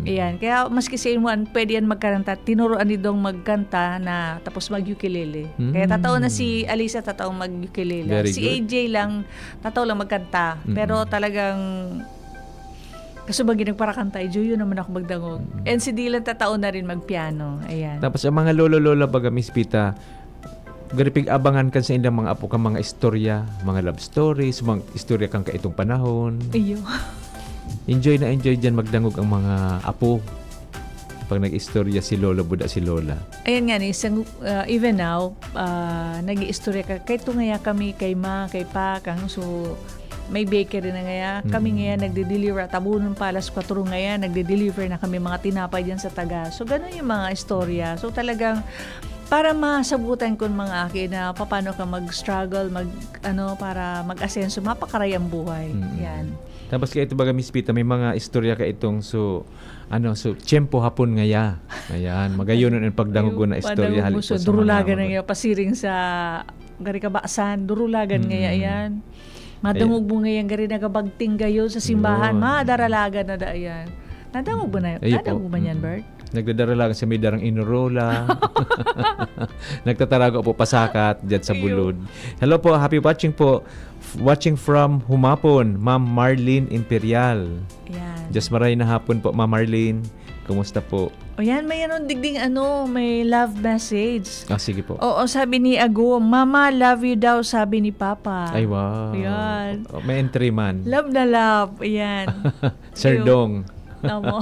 Ayan. Kaya maski sa imo, pwede yan magkanta. Tinuruan ni Dong magkanta na tapos mag-ukulele. Kaya tataw na si Alisa, tataw mag-ukulele. Si AJ lang, tataw lang magkanta. Pero talagang kasubagi nagparakanta, enjoy naman ako magdangog. And si Dylan tataon na rin magpiano. Ayan. Tapos ang mga lolo-lola baga Miss Pita, garipig abangan kan sa indang mga apo kang mga istorya, mga love stories, mga istorya kang kaitong panahon. Iyo. Enjoy na enjoy dyan magdangog ang mga apo pag nag-istorya si Lolo Buda si Lola. Ayan nga ni, even now, nag-istorya ka. Kay ngaya kami, kay ma, kay pa, so may bakery na ngaya. Kami ngaya nagde-deliver. Tabunon palas 4 ngaya, nagde-deliver na kami mga tinapay dyan sa taga. So, ganun yung mga istorya. So, talagang para masabutan ko mga akin na paano ka mag-struggle, para mag-asenso, mapakarayang buhay. Yan. Tapos kaya ito baga Miss Pita, may mga istorya ka itong tiyempo hapon ngaya. Ayan, magayonon ang pagdangugo na istorya halip po sa durulagan na ngaya, pasiring sa gari kabasan, durulagan ngaya yan. Madangog mo ngayon gari nagabagting gayo sa simbahan, madaralagan na da yan. Nadangog ba na? Nadangog ba yan, Bert? Nagdadara lang sa may darang Inurola. Nagtatarago po pasakat dyan sa Bulod. Hello po, happy watching po. Watching from Humapon, Ma'am Marlene Imperial. Yan. Just maray na hapon po, Ma'am Marlene. Kumusta po? O yan, may digding may love message. Sige po. Oo, sabi ni Ago, Mama, love you daw, sabi ni Papa. Ay, wow. Yan. May entry man. Love na love. Ayan. Sir Ayun. Dong. Tama.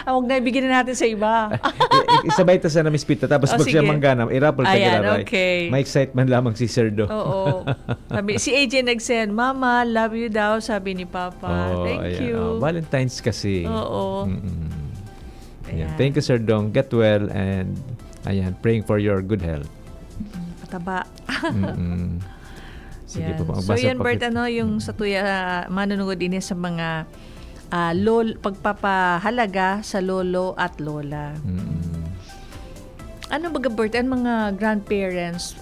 Huwag na ibigin na natin sa iba. Isabay ito sa namispita. Tapos pag siya sige. mangganam, irapol ka Ayan, galaray. okay. May excitement lamang si Sir Dong. Oo. Sabi, si AJ nag-send, Mama, love you daw, sabi ni Papa. Thank you. Valentine's kasi. Oo. Ayan. Thank you, Sir Dong. Get well and praying for your good health. Pataba. Sige Yan. po. So yan, Bert, yung sa tuya, manunugod din sa mga pagpapahalaga sa lolo at lola. Ano baga, Bert, ang mga grandparents,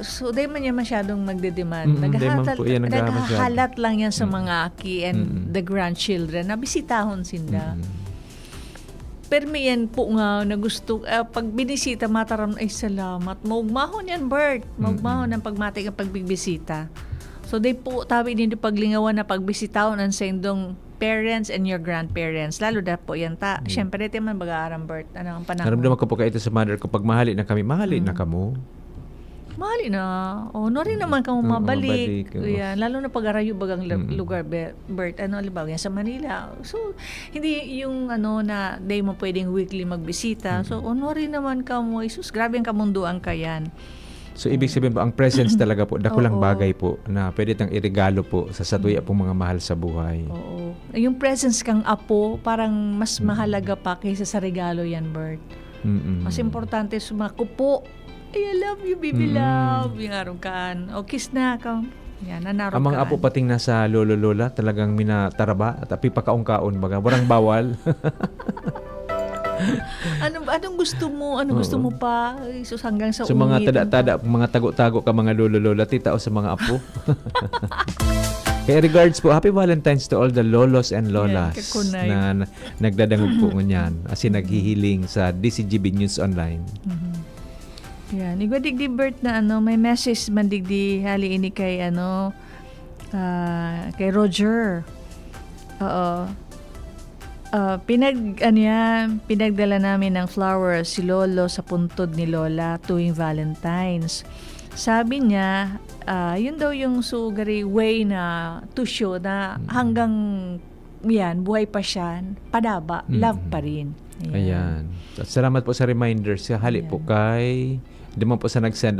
so di man yan masyadong nagde-demand. Naghahalat lang yan sa mga aki and the grandchildren na bisitahon sinda. Pero may yan po nga na gusto, pag binisita, mataram, ay salamat. Maugmahon yan, Bert. Maugmahon ang pagmatik ang pagbibisita. So, they po, tabi din paglingawan na pagbisitahon ang sendong parents and your grandparents. Lalo na po yan. Siyempre, ito man baga-aram, Bert. Ano ang panahon? Naramdaman ko po kayo ito sa mother ko. Pag mahali na kami, mahali na kamo. Mahali na. No rin naman kang mabalik. Mabalik, Yan. Lalo na pag-arayo bagang lugar, Bert. Halimbawa yan sa Manila. So, hindi yung na day mo pwedeng weekly magbisita. So, no rin naman ka mo. Isus, grabe ang kamunduan ka yan. So, ibig sabihin po, ang presence talaga po, dakulang bagay po na pwede tang irigalo po sa satuya pong mga mahal sa buhay. Oo. Yung presence kang apo, parang mas mahalaga pa kaysa sa regalo yan, Bert. Mas importante sa mga kupo. I love you, baby love. Yung arungkaan. O, kiss na ka. Yan, nanarungkaan. Ang mga apo pating nasa lolo-lola, talagang minataraba at api pakaong-kaon baga. Warang bawal. Anong gusto mo? Gusto mo pa? Isus, hanggang sa so, mga tada-tada, mga tago-tago ka mga lolo-lola, tita o sa mga apo. Kaya regards po, happy Valentine's to all the lolos and lolas na nagdadangog po ngunyan. As in, naghihiling sa DCGB News Online. Yan. Igwadigdi, Bert, na may message mandigdi hali ini kay kay Roger. Oo. Pinagdala namin ng flowers si Lolo sa puntod ni Lola tuwing Valentine's. Sabi niya, yun daw yung sugary way na to show na hanggang buhay pa siya, padaba, love pa rin. Ayan. Salamat po sa reminder. Hali po kay di man po sa nag-send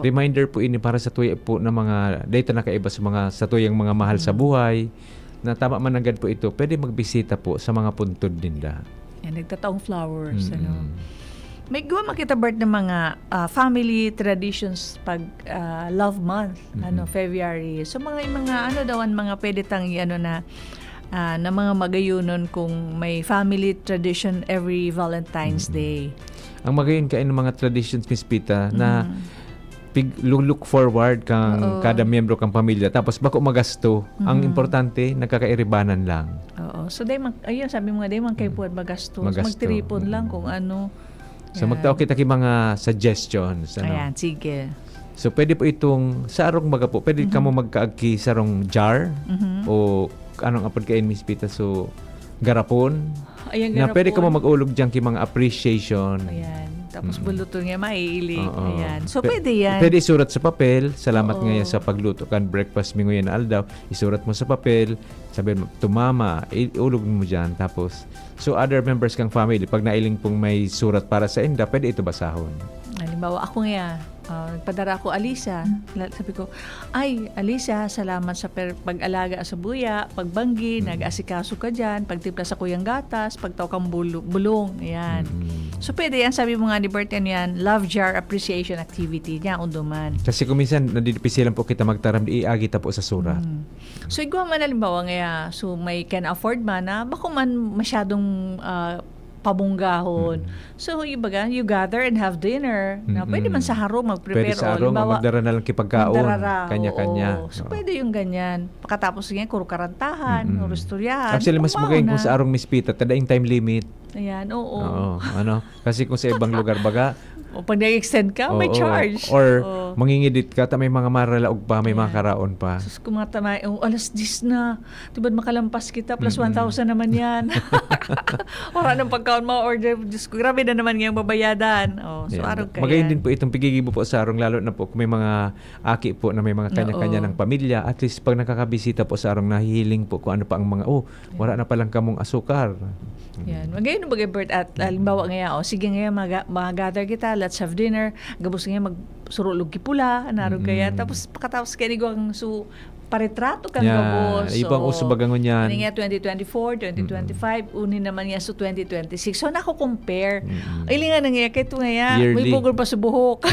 reminder po ini para sa tuya po na mga data na kaiba sa mga sa tuyang mga mahal sa buhay na tama man agad po ito, pwede magbisita po sa mga puntod nila. Yan, nagtataong flowers. May gawa makita, Bert, ng mga family traditions pag love month, February. So mga mga pwede tang na mga magayunon kung may family tradition every Valentine's Day. Ang magayon kain ng mga traditions, Miss Pita, na look forward kang kada miyembro kang pamilya. Tapos bako magasto. Ang importante, nagkakairibanan lang. Oo. So, ayun, sabi mo nga, day man kay puwad magasto. Magtiripon lang kung ano. So, magtao kita ki mga suggestions. Ayan, sige. So, pwede po itong, sa arong baga po, pwede ka mo magkaagi sa arong jar o anong apod kain, Miss Pita. So, garapon. Ayan, na pwede ka mo mag-ulog dyan ki mga appreciation. Ayan. Tapos buluto nga maiilig. Ayan. So, pwede yan. Pwede isurat sa papel. Salamat ngayon sa pagluto kan breakfast mi ngayon aldaw. Isurat mo sa papel. Sabi mo, tumama. Iulog mo dyan. Tapos, so other members kang family, pag nailing pong may surat para sa inda, pwede ito basahon. Halimbawa, ako nga, nagpadara ako Alisa. Sabi ko, ay Alisa, salamat sa pag-alaga sa buya, pagbanggi, nag-asikaso ka dyan, pagtipla sa kuyang gatas, pagtaw kang bulong. Ayan. So pwede yan, sabi mo nga ni Bert yan, love jar appreciation activity niya, unduman. Kasi kung minsan, nadidipisilan po kita magtaram, iagi ta po sa surat. So ikaw man halimbawa nga, so may can afford man na, bako man masyadong pamunggahon. So, ibaga, you gather and have dinner. Na, pwede man sa harong mag-prepare. Pwede sa arong, magdara na lang kipagkaon. Kanya-kanya. So, pwede yung ganyan. Pagkatapos nga, kurukarantahan, storyahan. Actually, mas magaling kung sa arong Miss Pita, tadaing time limit. Ayan, oo. Oo, kasi kung sa ibang lugar baga, O pag nag-extend ka, may charge. Or mangingidit ka, may mga maralaog pa, may mga karaon pa. Sus, kung mga tamay, alas 10 na. Diba makalampas kita, plus 1,000 naman yan. Wala ng pagkaon mo, order. Diyos ko, grabe na naman yung babayadan. So, araw kaya. Magayon din po itong pigigibo po sa arong, lalo na po kung may mga aki po na may mga kanya-kanya ng pamilya. At least pag nakakabisita po sa arong, nahihiling po kung ano pa ang mga, wala na palang kamong asukar. Yan. Magayon bagay, Bert, at halimbawa ngayon, sige ngayon, mag-gather kita, let's have dinner, gabos ngayon magsurulog kipula, anaro kaya, tapos pakatapos kaya nigo ang paritrato kang gabos. Ibang uso bagangon yan. Ano nga, 2024, 2025, unin naman nga so 2026. So, nako-compare. Ay, nga na nga, kaya ito nga, may bugol pa sa buhok.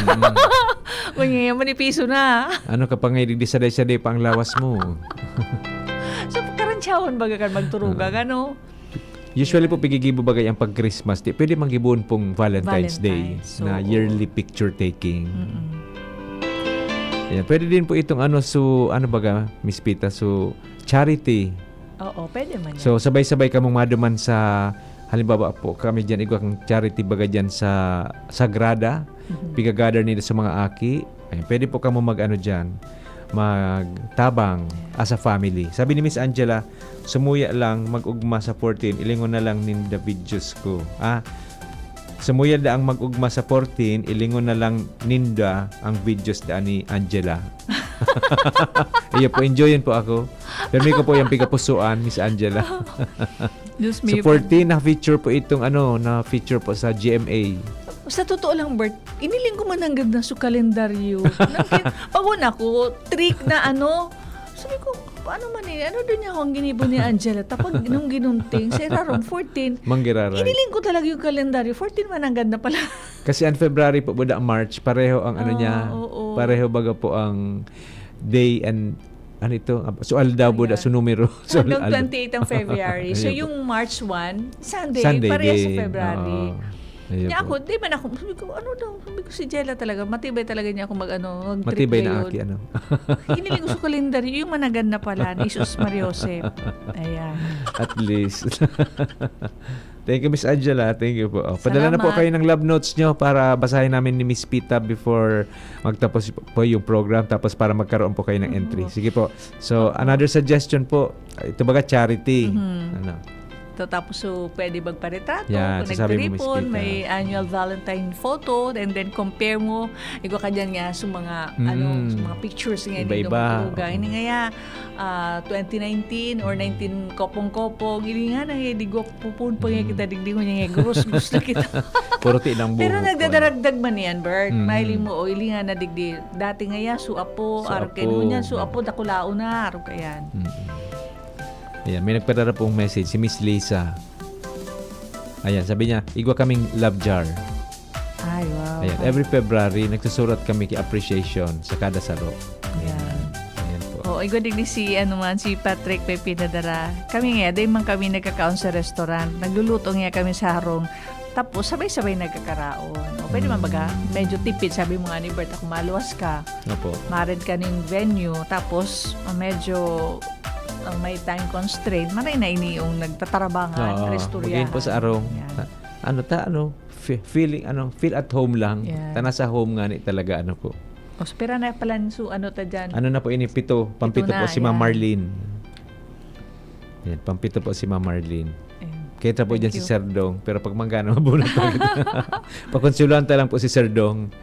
Kung nga, manipiso na. Ano ka pa ngayon, disaday-saday pa ang lawas mo. So, karantsawan baga kan magturuga, Usually po pigigibo bagay ang pag-Christmas. Pwede manggibon pong Valentine's Day na yearly picture taking. Ayan, pwede din po itong Miss Pita, charity. Oo, pwede man yan. So sabay-sabay kamong maduman sa, halimbawa po kami dyan, igwang charity baga dyan sa Sagrada, pigagather nila sa mga aki. Ayan, pwede po kamo magtabang as a family. Sabi ni Miss Angela, sumuya lang mag-ugma sa 14, ilingon na lang ninda videos ko. Sumuya da ang mag-ugma sa 14, ilingon na lang ninda ang videos da ni Angela. Iyo po, enjoyin po ako. Pero may ko po yung pigapusuan, Miss Angela. So 14, na-feature po itong na-feature po sa GMA. Sa totoo lang, Bert, iniling ko man ang ganda sa kalendaryo. Pagod ako, trick na sabi ko, paano man ano din ako ang ginibo ni Angela? Tapos nung ginunting, sa Irarom, 14. Manggiraray. Iniling ko talaga yung kalendaryo. 14 man ang ganda pala. Kasi ang February po, buda March, pareho ang pareho baga po ang day and so aldaw buda so numero. So hanggang 28 ang February. So yung March 1, Sunday pareho sa February. Niya ako, di man ako, sabi ko si Jella talaga, matibay talaga niya ako mag-trip matibay na aki, Hiniling ko sa kalendaryo, yung managan na pala, ni Jesus Mariosep. Ayan. At least. Thank you, Miss Angela. Thank you po. Padala na po kayo ng love notes nyo para basahin namin ni Miss Pita before magtapos po yung program, tapos para magkaroon po kayo ng entry. Sige po. So, another suggestion po, ito baga charity. Tapos pwede magparetrato, nag-ripon, may annual Valentine photo, and then compare mo, igwa ka dyan nga sa mga, sa mga pictures nga dito magtuga. Hindi nga 2019 or 19 kopong-kopong, hindi nga digwa pupun pa nga kita, digdi mo nga gusto kita. Puro tinang buhok. Pero nagdadaragdag man yan, Bert. Mahiling mo, ili nga na digdi. Dati nga suapo, araw kayo niyan, suapo, dakulao na, araw kayan. Ayan, may nagpadala pong message, si Miss Lisa. Ayan, sabi niya, igwa kaming love jar. Ay, wow. Ayan, every February, nagsusurat kami appreciation sa kada saro. Ayan. Ayan po. Igwa digdi si Patrick may pinadara. Kami nga, day man kami nagkakaon sa restaurant. Nagluluto nga kami sa harong. Tapos, sabay-sabay nagkakaraon. Pwede man baga, medyo tipid. Sabi mo nga ni Bert, ako maluwas ka. Opo. Marid ka ng venue. Tapos, medyo may time constraint, maray na ini yung nagtatarabangan, restoryahan. Magayon po sa arong. Feel at home lang. Yeah. Tana sa home nga ni talaga po. Spera na pala ta dyan. Na po ini, pampito po si Ma'am Marlene. Yan, pampito po si Ma'am Marlene. Kita po dyan si Sir Dong, pero pag manggana, mabunot po kita. Pakonsulanta lang po si Sir Dong.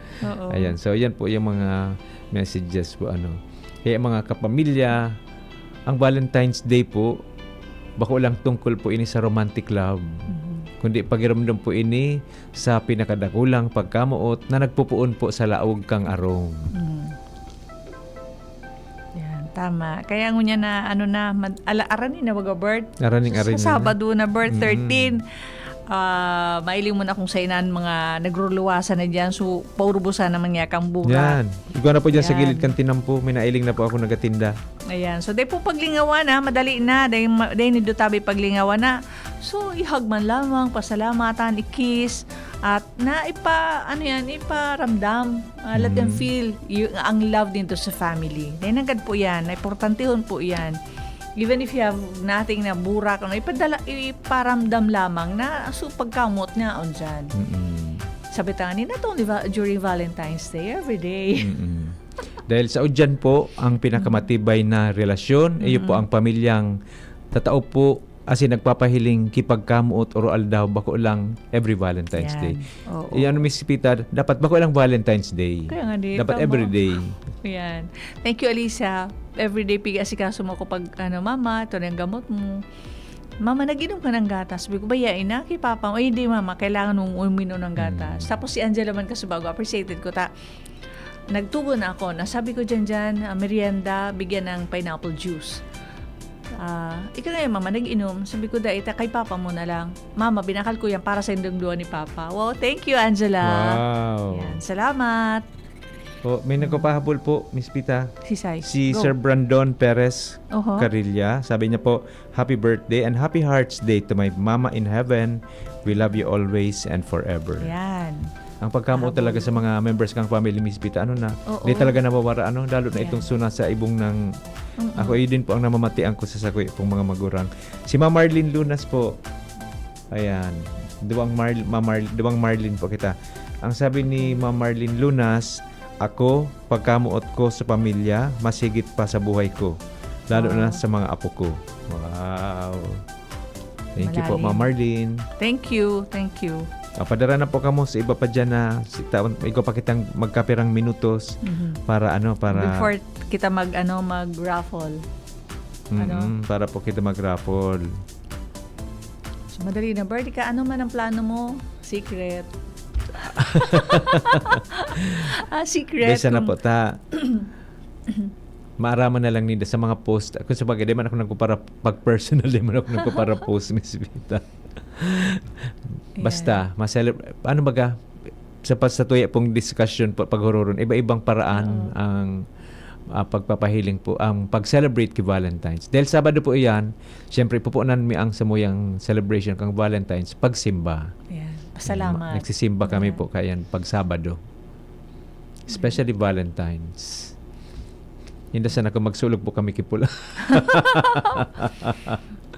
Ayan, so yan po yung mga messages po. Kaya mga kapamilya, ang Valentine's Day po, bako lang tungkol po ini sa romantic love. Kundi pagiramdam po ini sa pinakadakulang pagkamuot na nagpupuon po sa laog kang arong. Yan, tama. Kaya ngunya na, aranin na baga, Bert. Araning sa Sabado na, Bert, 13. Mailing mo na kung sainan mga nagruluwasan na dyan. So, paurubusan naman nga kang buga. Yan. Ikaw na po dyan sa Yan. gilid kang tinampo. Minailing na po ako nagatinda. Ayan. So, dahil po paglingawan na, madali na. Dahil nido tabi paglingawan na. So, ihag man lamang, pasalamatan, ikis, at iparamdam. Let them feel ang love din to sa family. Dahil nagad po yan. Importantehon po yan. Even if you have nothing na burak, iparamdam lamang na pagkamot nga on dyan. Sabi tayo not only during Valentine's Day, every day. Dahil sa udyan po, ang pinakamatibay na relasyon, iyo po ang pamilyang tatao po asin nagpapahiling kipagkamuot o aldaw bako lang every Valentine's Yan. Day. Oo. Iyan, Miss Pita, dapat bako lang Valentine's Day. Kaya nga di, Dapat tama. every day. Yan. Thank you, Alisa. Everyday pigasikaso mo ko pag, mama, ito na yung gamot mo. Mama, nag-inom ka ng gatas. Sabi ko, bayain na kay Papa. Ay, hindi, Mama. Kailangan mong uminom ng gatas. Tapos si Angela man kasubago, appreciated ko nagtubo na ako. Nasabi ko dyan, merienda, bigyan ng pineapple juice. Ikaw na Mama, nag-inom. Sabi ko, kay Papa mo na lang. Mama, binakal ko yan para sa indong luwa ni Papa. Wow, thank you, Angela. Wow. Yan, salamat. May nagpapahabol po, Miss Pita. Si Go. Sir Brandon Perez Uh-huh. Carilla. Sabi niya po, happy birthday and happy Hearts Day to my mama in heaven. We love you always and forever. Yan. Ang pagkamo talaga sa mga members kang family, Miss Pita, Oo. hindi talaga nawawara, lalo na Yan. itong suna sa ibong ng, ako din po ang namamatian ko sa sakoy pong mga magurang. Si Ma'am Marlene Lunas po, ayan, duwang Marlene po kita. Ang sabi ni Ma'am Marlene Lunas, ako, pagkamuot ko sa pamilya, masigit pa sa buhay ko, lalo na sa mga apo ko. Wow! Thank you po, Malalim. Ma'am Marlene. Thank you. Padara na po kamo sa iba pa dyan na ikaw pa kitang magkapirang minutos para Before kita mag-raffle. para po kita mag-raffle. So, madali na. Birdie ka, ano man ang plano mo? Secret. Secret. Besa na po maaraman na lang nila sa mga post. Kung sabagay, di man ako nagpapara pag personal, di man ako nagpapara post, Miss Vita. Basta, ano baga, sa tuya pong discussion po, paghururon, iba-ibang paraan ang pagpapahiling po, ang pag-celebrate kay Valentine's. Dahil Sabado po iyan, syempre pupunan mi ang samuyang celebration kang Valentine's, pagsimba. Ayan. Pasalamat. Nagsisimba kami po kayan pag Sabado. Especially Valentine's. Hindi sana ako magsulog po kami kipula.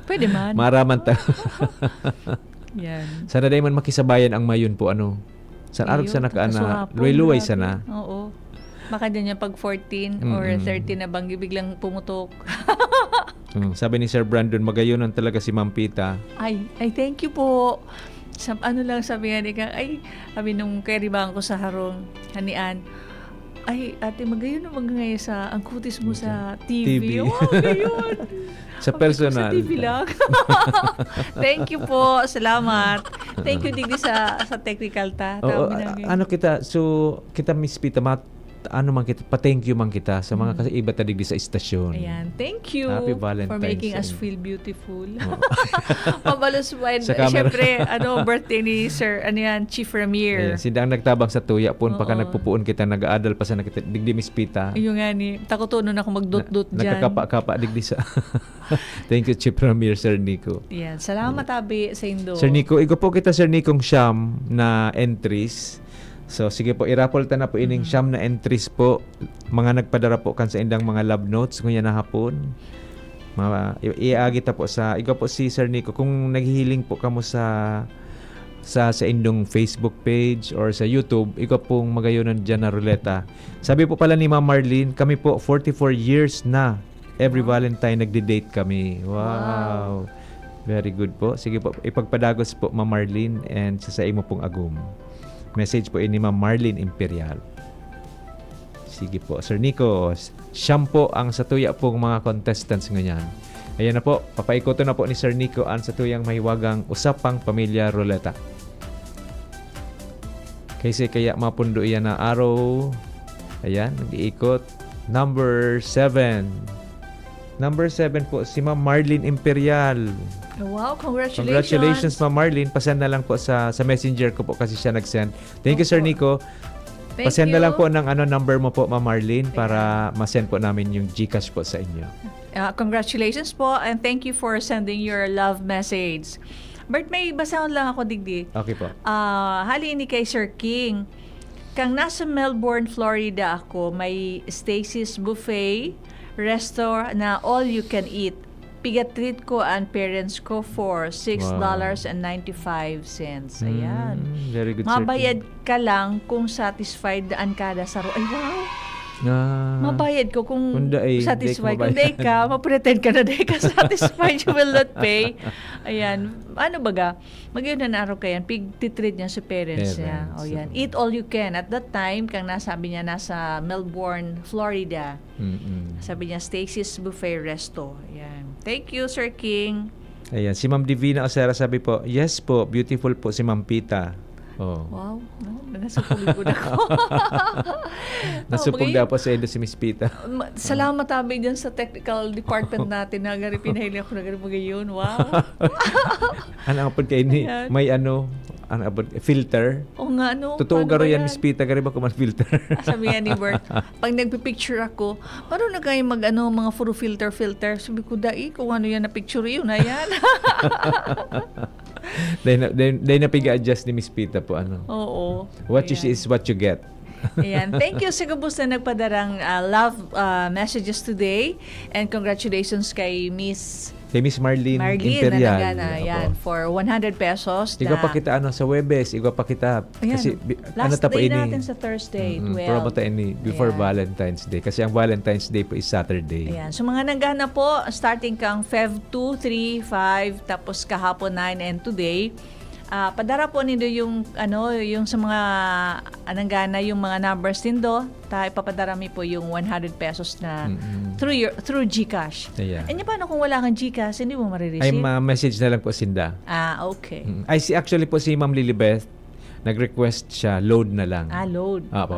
Pwede man. Maraman ta. Yan. Sana dahil man makisabayan ang mayon po Sana arog sana ka na luway-luway sana. Oo. Baka dyan yung pag 14 or 13 na banggi biglang pumutok. Sabi ni Sir Brandon, magayonan talaga si Ma'am Pita. Ay, thank you po. Sabi nga ni Kang, sabi nung keribang ko sa harong, hanian, ate, magayon na ngayon sa ang kutis mo sa TV. Oh, gayon. Sa personal. Sa TV lang. Thank you po. Salamat. Thank you digdi sa technical kita Miss Pita, pa-thank you man kita sa mga iba tadig sa istasyon. Ayan. Thank you Happy Valentine's for making us Day. feel beautiful. Pabalos wide. Sa camera. Siyempre, birthday ni Sir, Chief Ramir. Ayan, sindang nagtabang sa tuya po, pagka nagpupuon kita, nag-aadal pa sa nakita, digdi Miss Pita. Yung nga ni, takutunon ako magdot-dot dyan. Nakakapa-kapa digdi sa... Thank you, Chief Ramir, Sir Nico. Yan. Salamat, Abi, sa Indo. Sir Nico, igo po kita, Sir Nicong siyam na entries. So, sige po, i-raffle ta na po ining siyam na entries po. Mga nagpadara po kan sa indang mga love notes ngunya na hapon. Iagita po sa, igo po si Sir Nico, kung naghihiling po kamo sa indong Facebook page or sa YouTube, ikaw pong magayonan dyan na ruleta. Sabi po pala ni Ma'am Marlene, kami po 44 years na. Every Valentine nagde-date kami. Wow. Very good po. Sige po, ipagpadagos po Ma'am Marlene and sa imo pong agum. Message po ni Ma'am Marlene Imperial. Sige po, Sir Nico, siyam po ang satuya pong mga contestants ngayon. Ayan na po, papaikoto na po ni Sir Nico ang satuyang mahiwagang Usapang Pamilya Ruleta. Kasi kaya mapundo iyan na araw. Ayan, nag-iikot. Number 7. Number 7 po, si Ma'am Marlene Imperial. Wow, congratulations. Congratulations, Ma'am Marlene. Pasend na lang po sa messenger ko po kasi siya nag-send. Thank you, Sir Nico. Thank Pasend na you. lang po ng number mo po, Ma'am Marlene, para ma-send po namin yung GCash po sa inyo. Congratulations po and thank you for sending your love message. Bert, may basahan lang ako digdi. Okay po. Halini kay Sir King. Kang nasa Melbourne, Florida ako, may Stacy's Buffet restaurant na all you can eat. Pigatreat ko ang parents ko for $6.95. Ayan. Very good, Sir Mabayad ka lang kung satisfied daan kada sa Ay, wow! Mabayad ko kung satisfied. Kung day ka, mapretend ka na day ka satisfied, you will not pay. Ayan. Ano baga? Mag-yun na araw ka yan. Pig-titreat niya sa parents niya. O yan. Eat all you can. At that time, kang nasabi niya nasa Melbourne, Florida. Sabi niya, Stacy's Buffet Resto. Ayan. Thank you, Sir King. Ayan. Si Ma'am Divina Osera sabi po, yes po, beautiful po si Ma'am Pita. Oh. Wow. Nasupog ko na ko. Nasupog na po sa Edo si Miss Pita. Salamat tabi dyan sa technical department natin na gari pinahili ako na gari magayon. Wow. Ano po kayo ni? May filter. O nga, no. Totoo Paano garo ba yan, Miss Pita. Gari ba kuman filter? Sabi nga ni Bert, pag nagpipicture ako, paano na kayo mga puro filter? Sabi ko, kung ano yan na picture yun na yan. Dahil napiga-adjust ni Miss Pita po. Oo. What you see is what you get. Ayan. Thank you sa gabos na nagpadarang love messages today. And congratulations kay Miss Marlene Imperial. Imperial. Yan, for 100 pesos. Igwa pa kita sa Webes. Igwa pa kita. Ayan. Kasi last ta po day ini? natin sa Thursday, 12. Pero mo ini before Valentine's Day. Kasi ang Valentine's Day po is Saturday. Ayan. So mga nanggana po, starting kang Feb 2, 3, 5, tapos kahapon 9 and today, padara po nindo yung sa mga nanggana yung mga numbers nindo, ipapadara mi po yung 100 pesos na through GCash. Yeah. And paano kung wala kang GCash, hindi mo marireceive? Ay message na lang po Sinda. Okay. Ay actually po si Ma'am Lilibeth nag-request siya, load na lang. Load. Apo.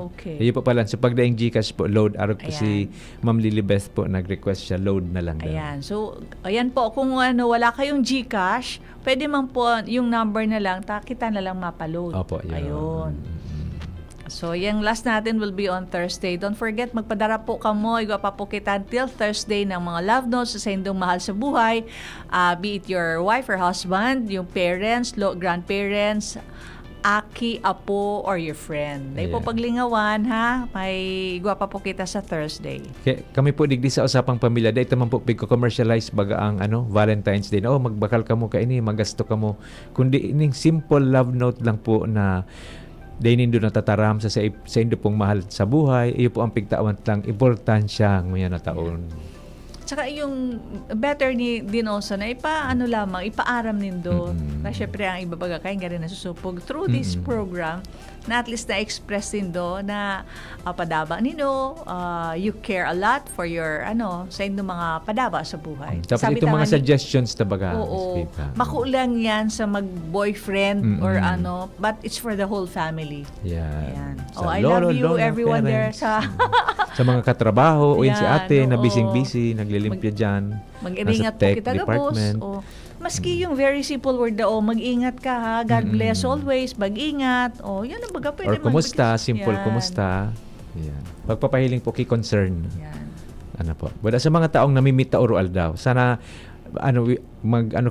Okay. Ayun po pala. So, pagdaing GCash po, load. Arog po si Ma'am Lilibeth po, nag-request siya, load na lang daw. Ayan. So, ayan po. Kung wala kayong GCash, pwede man po yung number na lang, kita na lang mapaload. Opo, yun. Ayun. So, yung last natin will be on Thursday. Don't forget, magpadara po kamo. Igwa pa po kita until Thursday ng mga love notes sa indong mahal sa buhay. Be it your wife or husband, yung parents, grandparents, aki, apo, or your friend. Dahil po paglingawan, ha? May gwapa po kita sa Thursday. Kami po digdi sa usapang pamilya. Dahil naman po pig-commercialize baga ang Valentine's Day. Magbakal ka mo magasto ka mo. Kundi ining simple love note lang po na dahil nindo natataram sa indo pong mahal sa buhay. Iyo po ang pigtawan lang importansya ngayon na taon. Tsaka yung better din also na ipaaram nindo. Na syempre ang ibabaga kayo nga rin nasusupog through this program na at least na-express nindo na padaba nindo, you care a lot for your sa inyong mga padaba sa buhay. Tapos itong mga suggestions na baga. Oo. Makulang yan sa mag-boyfriend or but it's for the whole family. Yan. I love you everyone there sa mga katrabaho o yun si ate na oo. busy naglilimpya dyan. Mag-iingat po kita department. Maski yung very simple word na mag-ingat ka ha, God bless always, mag-ingat. Yan ang baga pwede or kumusta, simple kumusta. Yan. Pagpapahiling po kay concern. Yan. Ano po. Wala sa mga taong namimita o rual daw. Sana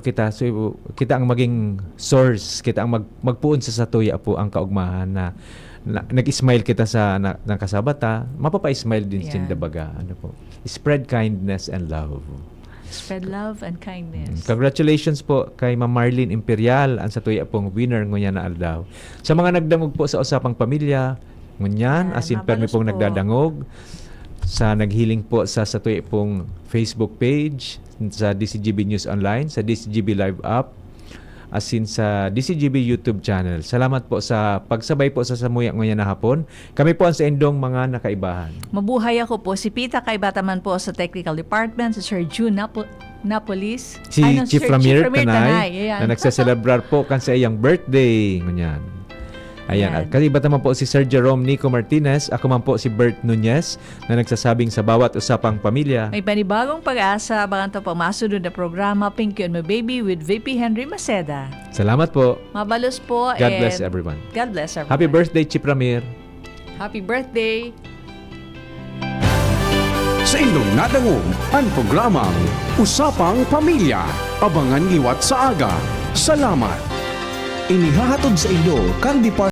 kita so kita ang maging source, kita ang magpuon sa satuya po ang kaugmahan na nag-smile kita sa nakasabata, mapapa-smile din sin dabaga. Spread kindness and love. Spread love and kindness. Congratulations po kay Ma'am Marlene Imperial ang satuya pong winner ngunyan na aldaw. Sa mga nagdangog po sa usapang pamilya, ngunyan, asin permi pong nagdadangog, sa naghiling po sa satuya pong Facebook page, sa DCGB News Online, sa DCGB Live App, asin sa DCGB YouTube channel. Salamat po sa pagsabay po sa samuya ngayon na hapon. Kami po ang sa indong mga nakaibahan. Mabuhay ako po. Si Pita Kaibataman po sa Technical Department, si Sir June Napolis. Si Chief Ramir Tanay na nagsaselebrar po kan sa iyang birthday. Ngunyan. Ayan. At kalibat naman po si Sir Jerome Nico Martinez. Ako man po si Bert Nunez na nagsasabing sa bawat usapang pamilya. May panibagong pag-asa, abangan ito pa masunod na programa, Pinky on My Baby with VP Henry Maceda. Salamat po. Mabalos po. God bless everyone. God bless everyone. Happy birthday, Chip Ramir. Happy birthday. Sa inyong nadangog ang programang Usapang Pamilya. Abangan liwat sa aga. Salamat. Inihahatod sa inyo kang